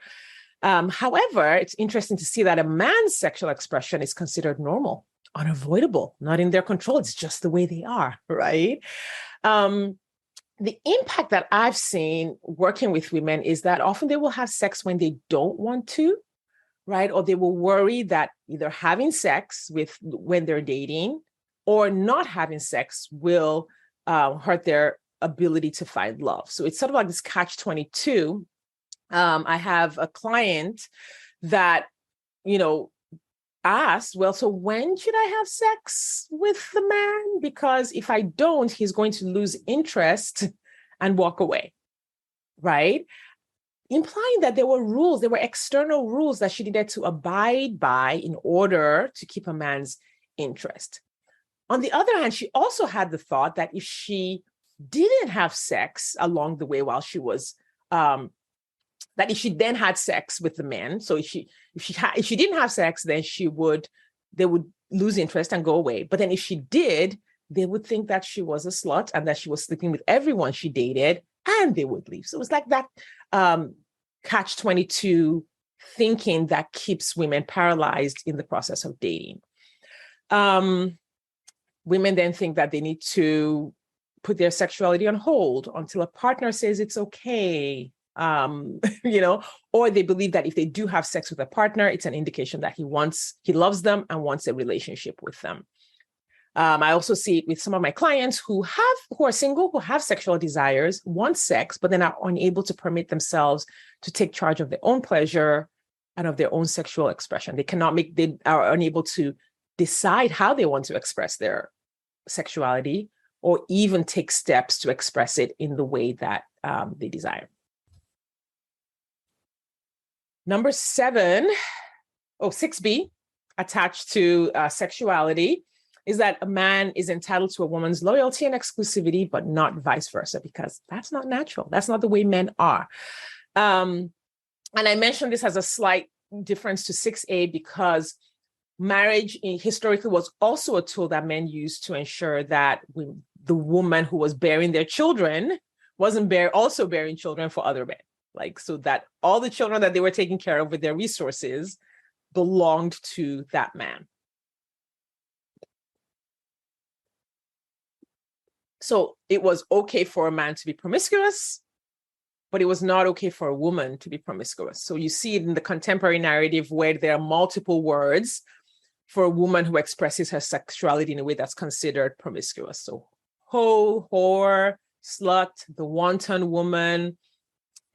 [SPEAKER 1] However, it's interesting to see that a man's sexual expression is considered normal, unavoidable, not in their control. It's just the way they are, right? The impact that I've seen working with women is that often they will have sex when they don't want to, right? Or they will worry that either having sex when they're dating or not having sex will hurt their ability to find love. So it's sort of like this catch-22. I have a client that, asked, well, so when should I have sex with the man? Because if I don't, he's going to lose interest and walk away, right? Implying that there were external rules that she needed to abide by in order to keep a man's interest. On the other hand, she also had the thought that if she didn't have sex along the way while she was that if she then had sex with the man, so if she didn't have sex, then they would lose interest and go away. But then if she did, they would think that she was a slut and that she was sleeping with everyone she dated, and they would leave. So it was like that catch-22 thinking that keeps women paralyzed in the process of dating. Women then think that they need to put their sexuality on hold until a partner says it's okay. Or they believe that if they do have sex with a partner, it's an indication that he loves them and wants a relationship with them. I also see it with some of my clients who are single, who have sexual desires, want sex, but then are unable to permit themselves to take charge of their own pleasure and of their own sexual expression. They are unable to decide how they want to express their sexuality or even take steps to express it in the way that they desire. Number 6B, attached to sexuality, is that a man is entitled to a woman's loyalty and exclusivity, but not vice versa, because that's not natural. That's not the way men are. And I mentioned this as a slight difference to 6A because marriage historically was also a tool that men used to ensure that the woman who was bearing their children wasn't also bearing children for other men. So that all the children that they were taking care of with their resources belonged to that man. So it was okay for a man to be promiscuous, but it was not okay for a woman to be promiscuous. So you see it in the contemporary narrative where there are multiple words for a woman who expresses her sexuality in a way that's considered promiscuous. So hoe, whore, slut, the wanton woman.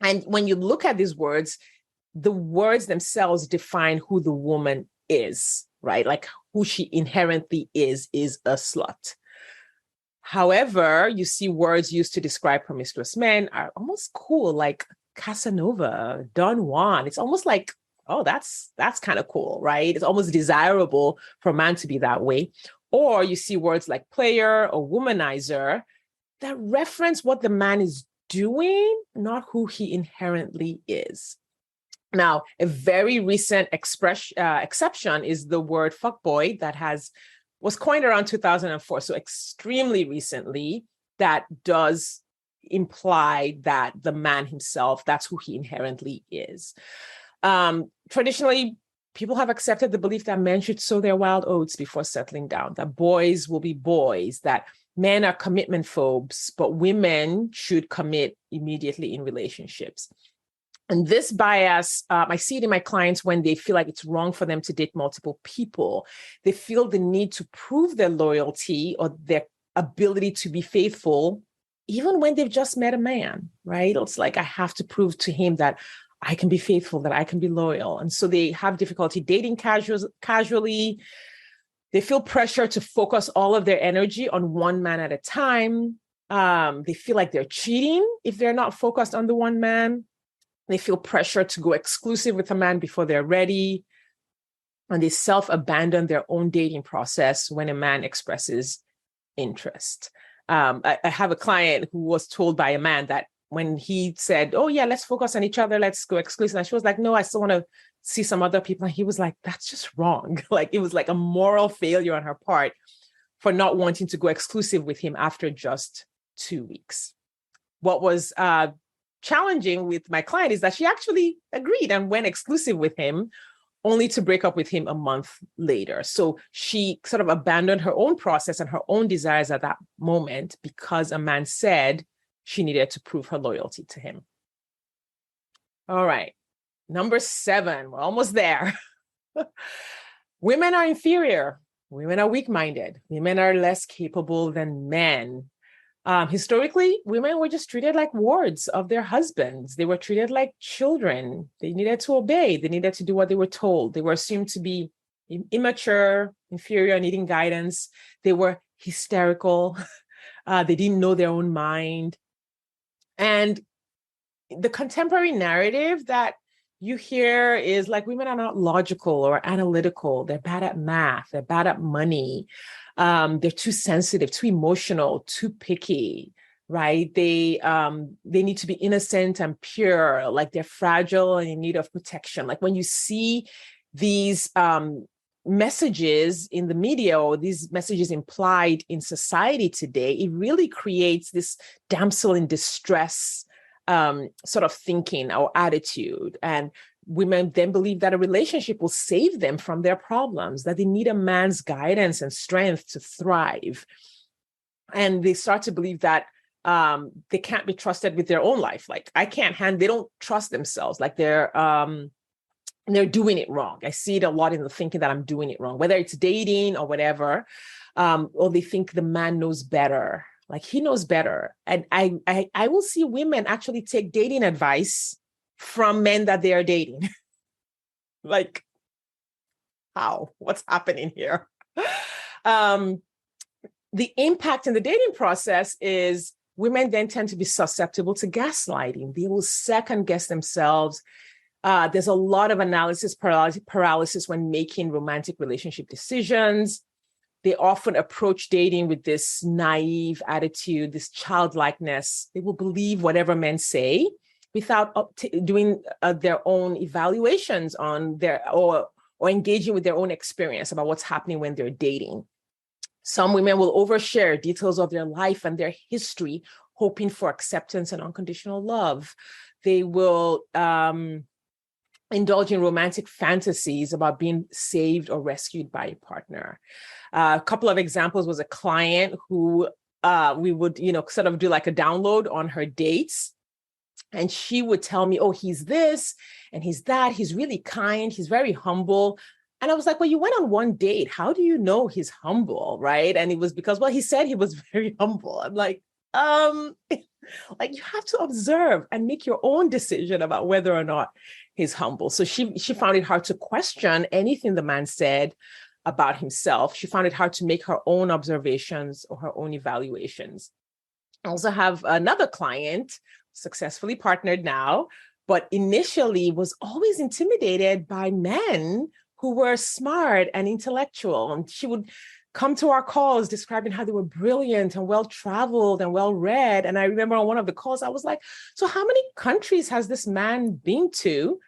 [SPEAKER 1] And when you look at these words, the words themselves define who the woman is, right? Like who she inherently is a slut. However, you see words used to describe promiscuous men are almost cool, like Casanova, Don Juan. It's almost like, oh, that's kind of cool, right? It's almost desirable for a man to be that way. Or you see words like player or womanizer that reference what the man is doing, not who he inherently is. Now, a very recent exception is the word fuckboy that was coined around 2004. So extremely recently, that does imply that the man himself, that's who he inherently is. Traditionally, people have accepted the belief that men should sow their wild oats before settling down, that boys will be boys, that men are commitment phobes, but women should commit immediately in relationships. And this bias, I see it in my clients when they feel like it's wrong for them to date multiple people. They feel the need to prove their loyalty or their ability to be faithful, even when they've just met a man, right? It's like, I have to prove to him that I can be faithful, that I can be loyal. And so they have difficulty dating casually. They feel pressure to focus all of their energy on one man at a time. They feel like they're cheating if they're not focused on the one man. They feel pressure to go exclusive with a man before they're ready. And they self-abandon their own dating process when a man expresses interest. I have a client who was told by a man that when he said, oh yeah, let's focus on each other, let's go exclusive. And she was like, no, I still want to see some other people. And he was like, that's just wrong. Like it was like a moral failure on her part for not wanting to go exclusive with him after just 2 weeks. What was challenging with my client is that she actually agreed and went exclusive with him, only to break up with him a month later. So she sort of abandoned her own process and her own desires at that moment because a man said she needed to prove her loyalty to him. All right, number 7, we're almost there. Women are inferior. Women are weak-minded. Women are less capable than men. Historically, women were just treated like wards of their husbands. They were treated like children. They needed to obey. They needed to do what they were told. They were assumed to be immature, inferior, needing guidance. They were hysterical. They didn't know their own mind. And the contemporary narrative that you hear is like women are not logical or analytical. They're bad at math. They're bad at money. They're too sensitive, too emotional, too picky, right? They need to be innocent and pure, like they're fragile and in need of protection. Like when you see these messages in the media or these messages implied in society today, it really creates this damsel in distress sort of thinking or attitude. And women then believe that a relationship will save them from their problems, that they need a man's guidance and strength to thrive. And they start to believe that they can't be trusted with their own life. Like they don't trust themselves. Like they're doing it wrong. I see it a lot in the thinking that I'm doing it wrong, whether it's dating or whatever, or they think the man knows better. Like he knows better. And I will see women actually take dating advice from men that they are dating. Like, how? What's happening here? The impact in the dating process is women then tend to be susceptible to gaslighting. They will second guess themselves. There's a lot of analysis paralysis when making romantic relationship decisions. They often approach dating with this naive attitude, this childlikeness. They will believe whatever men say without doing their own evaluations on or engaging with their own experience about what's happening when they're dating. Some women will overshare details of their life and their history, hoping for acceptance and unconditional love. They will indulge in romantic fantasies about being saved or rescued by a partner. A couple of examples was a client who we would, sort of do like a download on her dates. And she would tell me, oh, he's this and he's that. He's really kind. He's very humble. And I was like, well, you went on one date. How do you know he's humble, right? And it was because, well, he said he was very humble. I'm like, like you have to observe and make your own decision about whether or not he's humble. So she found it hard to question anything the man said about himself. She found it hard to make her own observations or her own evaluations. I also have another client, successfully partnered now, but initially was always intimidated by men who were smart and intellectual. And she would come to our calls describing how they were brilliant and well-traveled and well-read. And I remember on one of the calls, I was like, so how many countries has this man been to?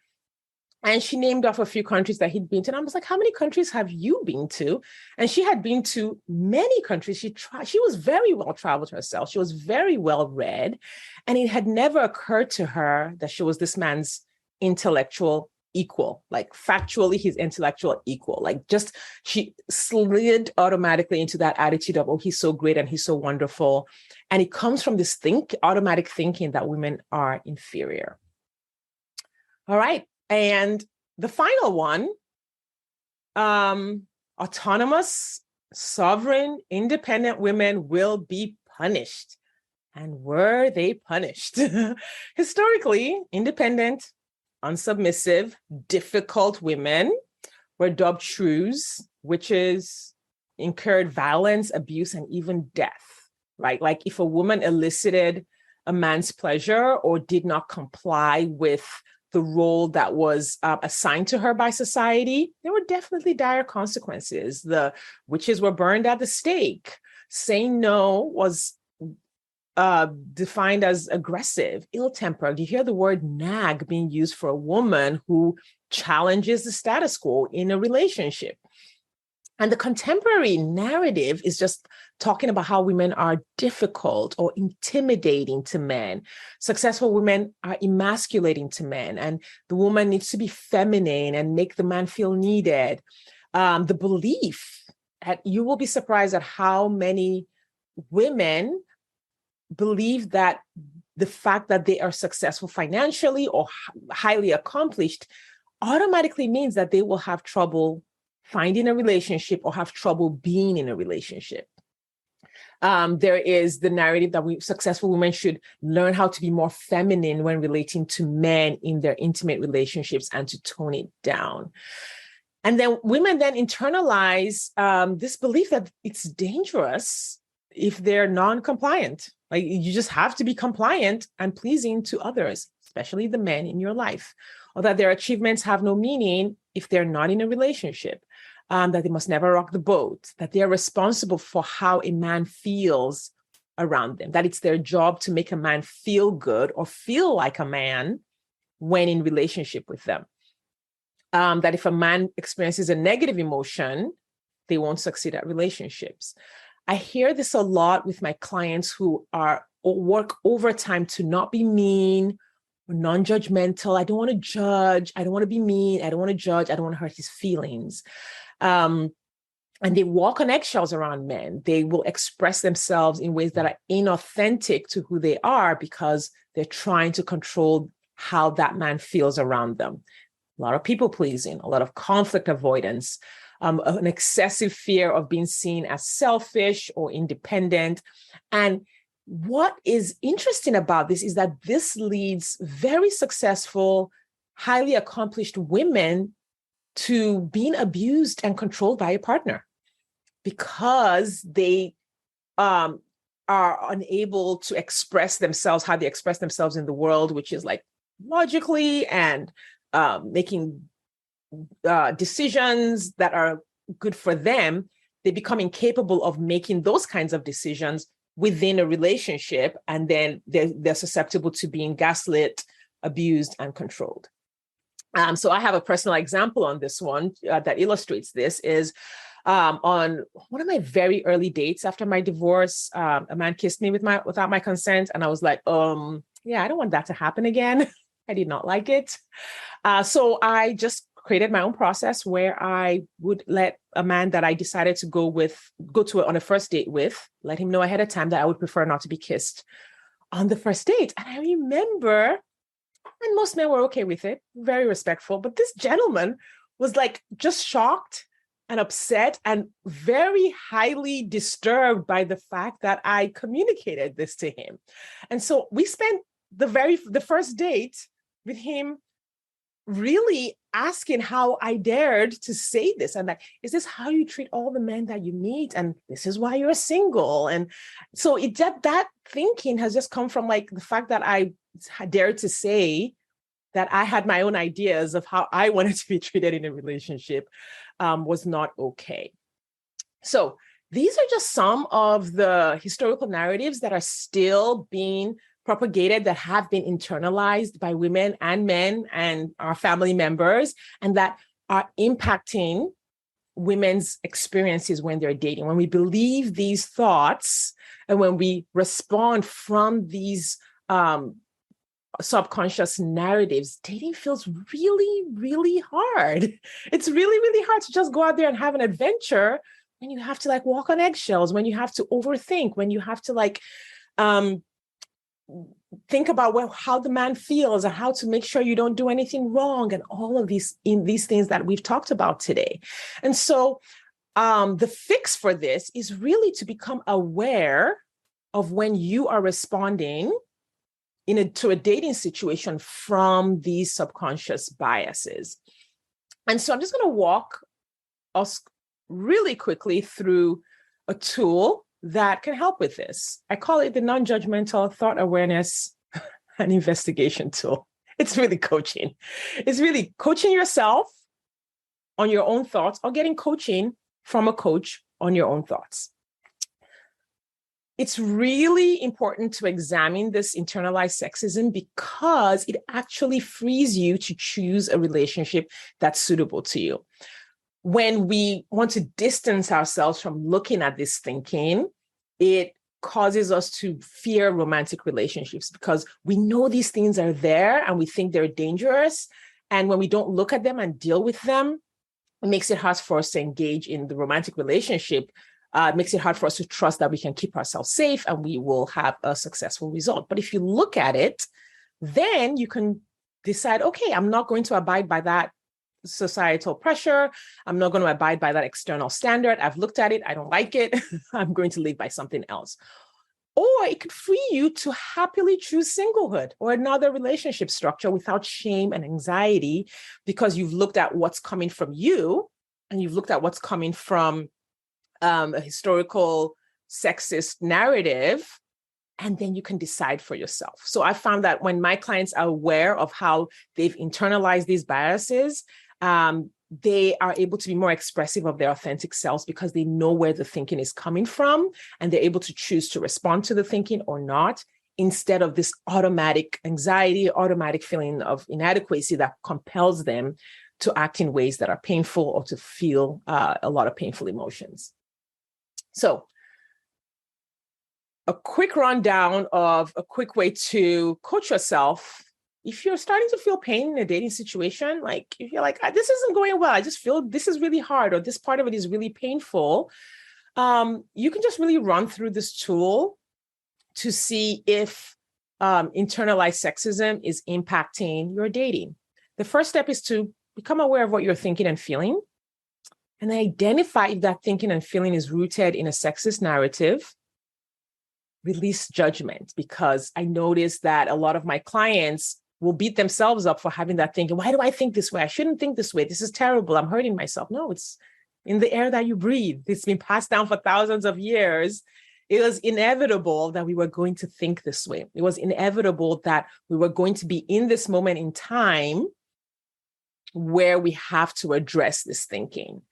[SPEAKER 1] And she named off a few countries that he'd been to. And I was like, how many countries have you been to? And she had been to many countries. She was very well-traveled herself. She was very well-read. And it had never occurred to her that she was this man's intellectual equal, like factually his intellectual equal. Like just she slid automatically into that attitude of, oh, he's so great and he's so wonderful. And it comes from this automatic thinking that women are inferior. All right. And the final one, autonomous, sovereign, independent women will be punished. And were they punished? Historically, independent, unsubmissive, difficult women were dubbed shrews, witches, incurred violence, abuse, and even death, right? Like if a woman elicited a man's pleasure or did not comply with the role that was assigned to her by society, there were definitely dire consequences. The witches were burned at the stake. Saying no was defined as aggressive, ill-tempered. You hear the word nag being used for a woman who challenges the status quo in a relationship. And the contemporary narrative is just talking about how women are difficult or intimidating to men. Successful women are emasculating to men, and the woman needs to be feminine and make the man feel needed. The belief, and you will be surprised at how many women believe that the fact that they are successful financially or highly accomplished automatically means that they will have trouble finding a relationship or have trouble being in a relationship. There is the narrative that successful women should learn how to be more feminine when relating to men in their intimate relationships and to tone it down. And then women then internalize this belief that it's dangerous if they're non-compliant. Like, you just have to be compliant and pleasing to others, especially the men in your life, or that their achievements have no meaning if they're not in a relationship. That they must never rock the boat, that they're responsible for how a man feels around them, that it's their job to make a man feel good or feel like a man when in relationship with them. That if a man experiences a negative emotion, they won't succeed at relationships. I hear this a lot with my clients who work overtime to not be mean, non-judgmental. I don't want to judge. I don't want to be mean. I don't want to judge. I don't want to hurt his feelings. And they walk on eggshells around men. They will express themselves in ways that are inauthentic to who they are because they're trying to control how that man feels around them. A lot of people pleasing, a lot of conflict avoidance, an excessive fear of being seen as selfish or independent. And what is interesting about this is that this leads very successful, highly accomplished women to being abused and controlled by a partner because they are unable to express themselves how they express themselves in the world, which is like logically and making decisions that are good for them. They become incapable of making those kinds of decisions within a relationship, and then they're susceptible to being gaslit, abused, and controlled. So I have a personal example on this one that illustrates this. Is on one of my very early dates after my divorce, a man kissed me without my consent, and I was like, yeah, I don't want that to happen again. I did not like it. So I just created my own process where I would let a man that I decided to go to on a first date with, let him know ahead of time that I would prefer not to be kissed on the first date. And I remember, and most men were okay with it, very respectful, but this gentleman was like just shocked and upset and very highly disturbed by the fact that I communicated this to him. And so we spent the first date with him really asking how I dared to say this. And like, is this how you treat all the men that you meet? And this is why you're single. And so that thinking has just come from like the fact that I dared to say that I had my own ideas of how I wanted to be treated in a relationship was not okay. So these are just some of the historical narratives that are still being propagated, that have been internalized by women and men and our family members, and that are impacting women's experiences when they're dating. When we believe these thoughts and when we respond from these subconscious narratives, dating feels really, really hard. It's really, really hard to just go out there and have an adventure when you have to like walk on eggshells, when you have to overthink, when you have to like think about how the man feels and how to make sure you don't do anything wrong, and all of these things that we've talked about today. And so the fix for this is really to become aware of when you are responding to a dating situation from these subconscious biases. And so I'm just going to walk us really quickly through a tool that can help with this. I call it the non-judgmental thought awareness and investigation tool. It's really coaching. It's really coaching yourself on your own thoughts or getting coaching from a coach on your own thoughts. It's really important to examine this internalized sexism because it actually frees you to choose a relationship that's suitable to you. When we want to distance ourselves from looking at this thinking, it causes us to fear romantic relationships because we know these things are there and we think they're dangerous. And when we don't look at them and deal with them, it makes it hard for us to engage in the romantic relationship. It makes it hard for us to trust that we can keep ourselves safe and we will have a successful result. But if you look at it, then you can decide, okay, I'm not going to abide by that societal pressure. I'm not going to abide by that external standard. I've looked at it. I don't like it. I'm going to live by something else. Or it could free you to happily choose singlehood or another relationship structure without shame and anxiety because you've looked at what's coming from you and you've looked at what's coming from a historical sexist narrative, and then you can decide for yourself. So I found that when my clients are aware of how they've internalized these biases, they are able to be more expressive of their authentic selves because they know where the thinking is coming from, and they're able to choose to respond to the thinking or not, instead of this automatic anxiety, automatic feeling of inadequacy that compels them to act in ways that are painful or to feel a lot of painful emotions. So a quick rundown of a quick way to coach yourself. If you're starting to feel pain in a dating situation, like if you're like, this isn't going well, I just feel this is really hard, or this part of it is really painful, you can just really run through this tool to see if internalized sexism is impacting your dating. The first step is to become aware of what you're thinking and feeling, and identify if that thinking and feeling is rooted in a sexist narrative. Release judgment, because I noticed that a lot of my clients will beat themselves up for having that thinking. Why do I think this way? I shouldn't think this way. This is terrible. I'm hurting myself. No, it's in the air that you breathe. It's been passed down for thousands of years. It was inevitable that we were going to think this way. It was inevitable that we were going to be in this moment in time where we have to address this thinking.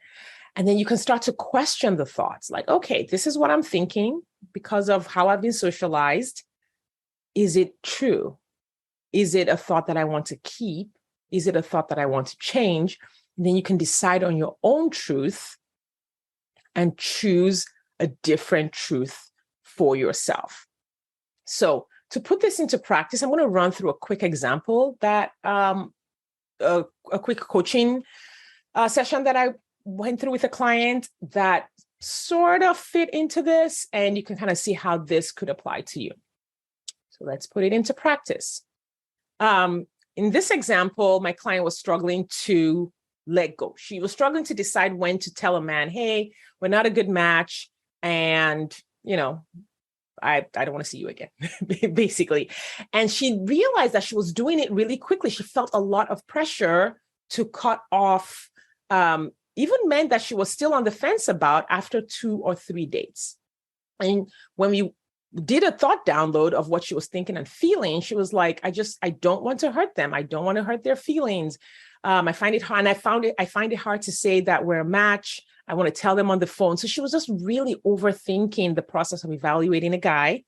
[SPEAKER 1] And then you can start to question the thoughts like, okay, this is what I'm thinking because of how I've been socialized. Is it true? Is it a thought that I want to keep? Is it a thought that I want to change? And then you can decide on your own truth and choose a different truth for yourself. So to put this into practice, I'm going to run through a quick example that a quick coaching session that I went through with a client that sort of fit into this, and you can kind of see how this could apply to you. So let's put it into practice. In this example, my client was struggling to let go. She was struggling to decide when to tell a man, hey, we're not a good match. And, I don't want to see you again, basically. And she realized that she was doing it really quickly. She felt a lot of pressure to cut off even men that she was still on the fence about after 2 or 3 dates. And when we did a thought download of what she was thinking and feeling, she was like, I don't want to hurt them. I don't want to hurt their feelings. I find it hard. And I find it hard to say that we're a match. I want to tell them on the phone. So she was just really overthinking the process of evaluating a guy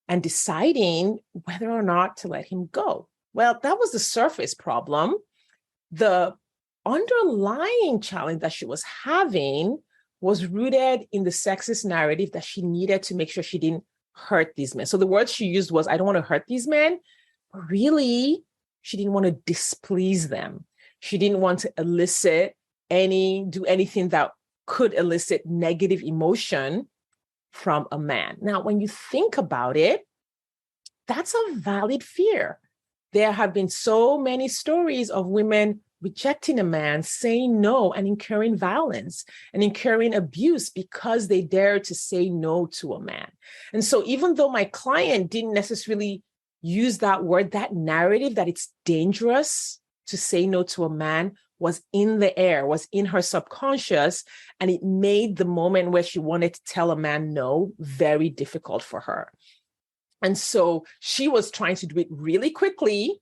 [SPEAKER 1] and deciding whether or not to let him go. Well, that was the surface problem. The underlying challenge that she was having was rooted in the sexist narrative that she needed to make sure she didn't hurt these men. So the word she used was, I don't want to hurt these men, but really, she didn't want to displease them. She didn't want to do anything that could elicit negative emotion from a man. Now, when you think about it, that's a valid fear. There have been so many stories of women rejecting a man, saying no, and incurring violence and incurring abuse because they dared to say no to a man. And so even though my client didn't necessarily use that word, that narrative that it's dangerous to say no to a man was in the air, was in her subconscious, and it made the moment where she wanted to tell a man no very difficult for her. And so she was trying to do it really quickly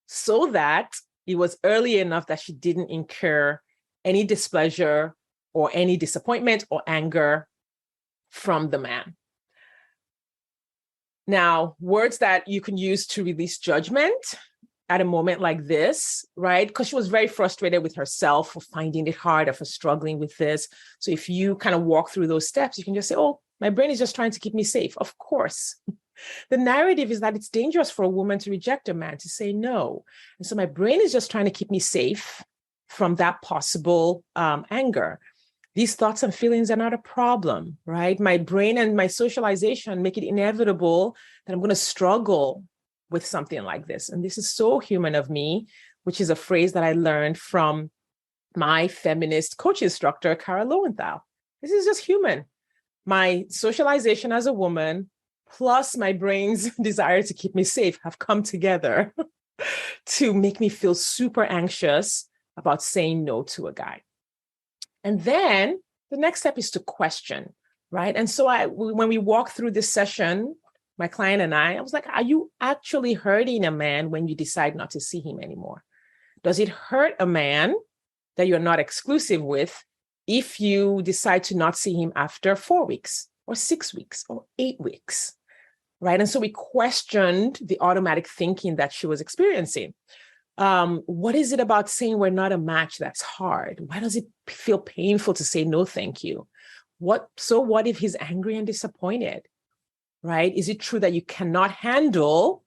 [SPEAKER 1] so that it was early enough that she didn't incur any displeasure or any disappointment or anger from the man. Now, words that you can use to release judgment at a moment like this, right? Because she was very frustrated with herself for finding it hard or for struggling with this. So if you kind of walk through those steps, you can just say, oh, my brain is just trying to keep me safe. Of course. The narrative is that it's dangerous for a woman to reject a man, to say no. And so my brain is just trying to keep me safe from that possible anger. These thoughts and feelings are not a problem, right? My brain and my socialization make it inevitable that I'm going to struggle with something like this. And this is so human of me, which is a phrase that I learned from my feminist coach instructor, Cara Lowenthal. This is just human. My socialization as a woman, plus my brain's desire to keep me safe, have come together to make me feel super anxious about saying no to a guy. And then the next step is to question, right? And so when we walked through this session, my client and I was like, are you actually hurting a man when you decide not to see him anymore? Does it hurt a man that you're not exclusive with if you decide to not see him after 4 weeks or 6 weeks or 8 weeks, right? And so we questioned the automatic thinking that she was experiencing. What is it about saying we're not a match that's hard? Why does it feel painful to say no, thank you? What if he's angry and disappointed, right? Is it true that you cannot handle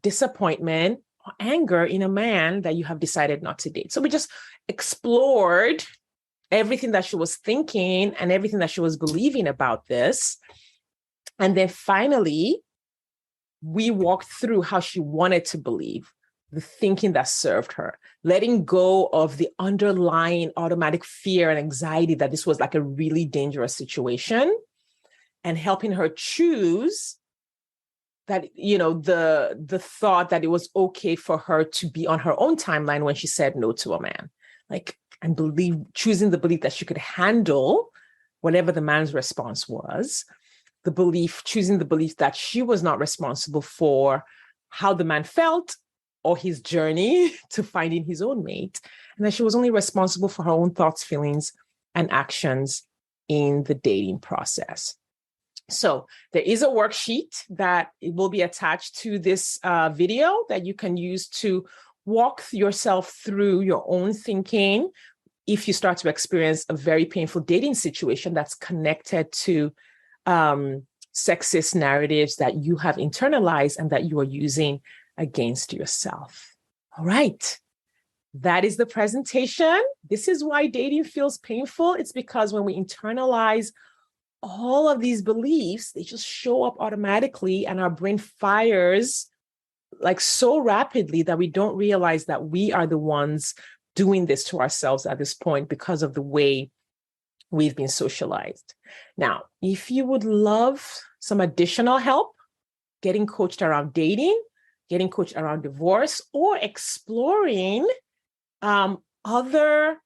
[SPEAKER 1] disappointment or anger in a man that you have decided not to date? So we just explored everything that she was thinking and everything that she was believing about this. And then finally, we walked through how she wanted to believe, the thinking that served her, letting go of the underlying automatic fear and anxiety that this was like a really dangerous situation, and helping her choose that, the thought that it was okay for her to be on her own timeline when she said no to a man, and choosing the belief that she could handle whatever the man's response was, choosing the belief that she was not responsible for how the man felt or his journey to finding his own mate, and that she was only responsible for her own thoughts, feelings, and actions in the dating process. So there is a worksheet that will be attached to this video that you can use to walk yourself through your own thinking if you start to experience a very painful dating situation that's connected to sexist narratives that you have internalized and that you are using against yourself. All right. That is the presentation. This is why dating feels painful. It's because when we internalize all of these beliefs, they just show up automatically and our brain fires like so rapidly that we don't realize that we are the ones doing this to ourselves at this point because of the way we've been socialized. Now, if you would love some additional help getting coached around dating, getting coached around divorce, or exploring other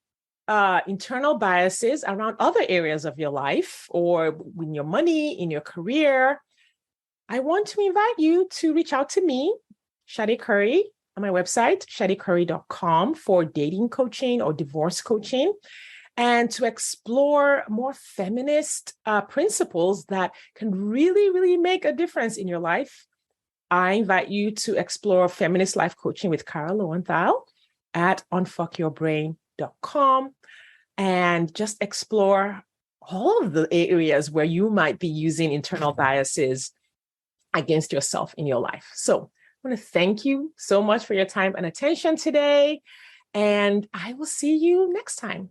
[SPEAKER 1] internal biases around other areas of your life or in your money, in your career, I want to invite you to reach out to me, Shadi Curry, on my website, shadicurry.com, for dating coaching or divorce coaching, and to explore more feminist principles that can really, really make a difference in your life. I invite you to explore feminist life coaching with Cara Lowenthal at unfuckyourbrain.com and just explore all of the areas where you might be using internal biases against yourself in your life. So I want to thank you so much for your time and attention today, and I will see you next time.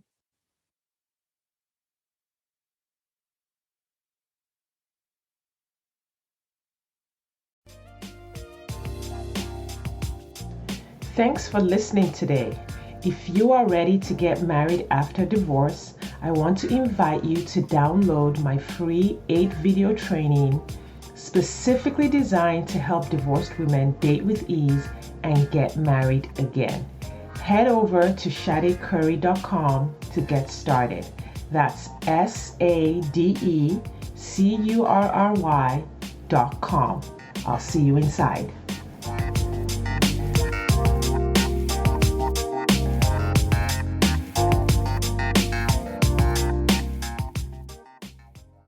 [SPEAKER 1] Thanks for listening today. If you are ready to get married after divorce, I want to invite you to download my free 8-video training specifically designed to help divorced women date with ease and get married again. head over to sadecurry.com to get started. That's SADECURRY.com. I'll see you inside.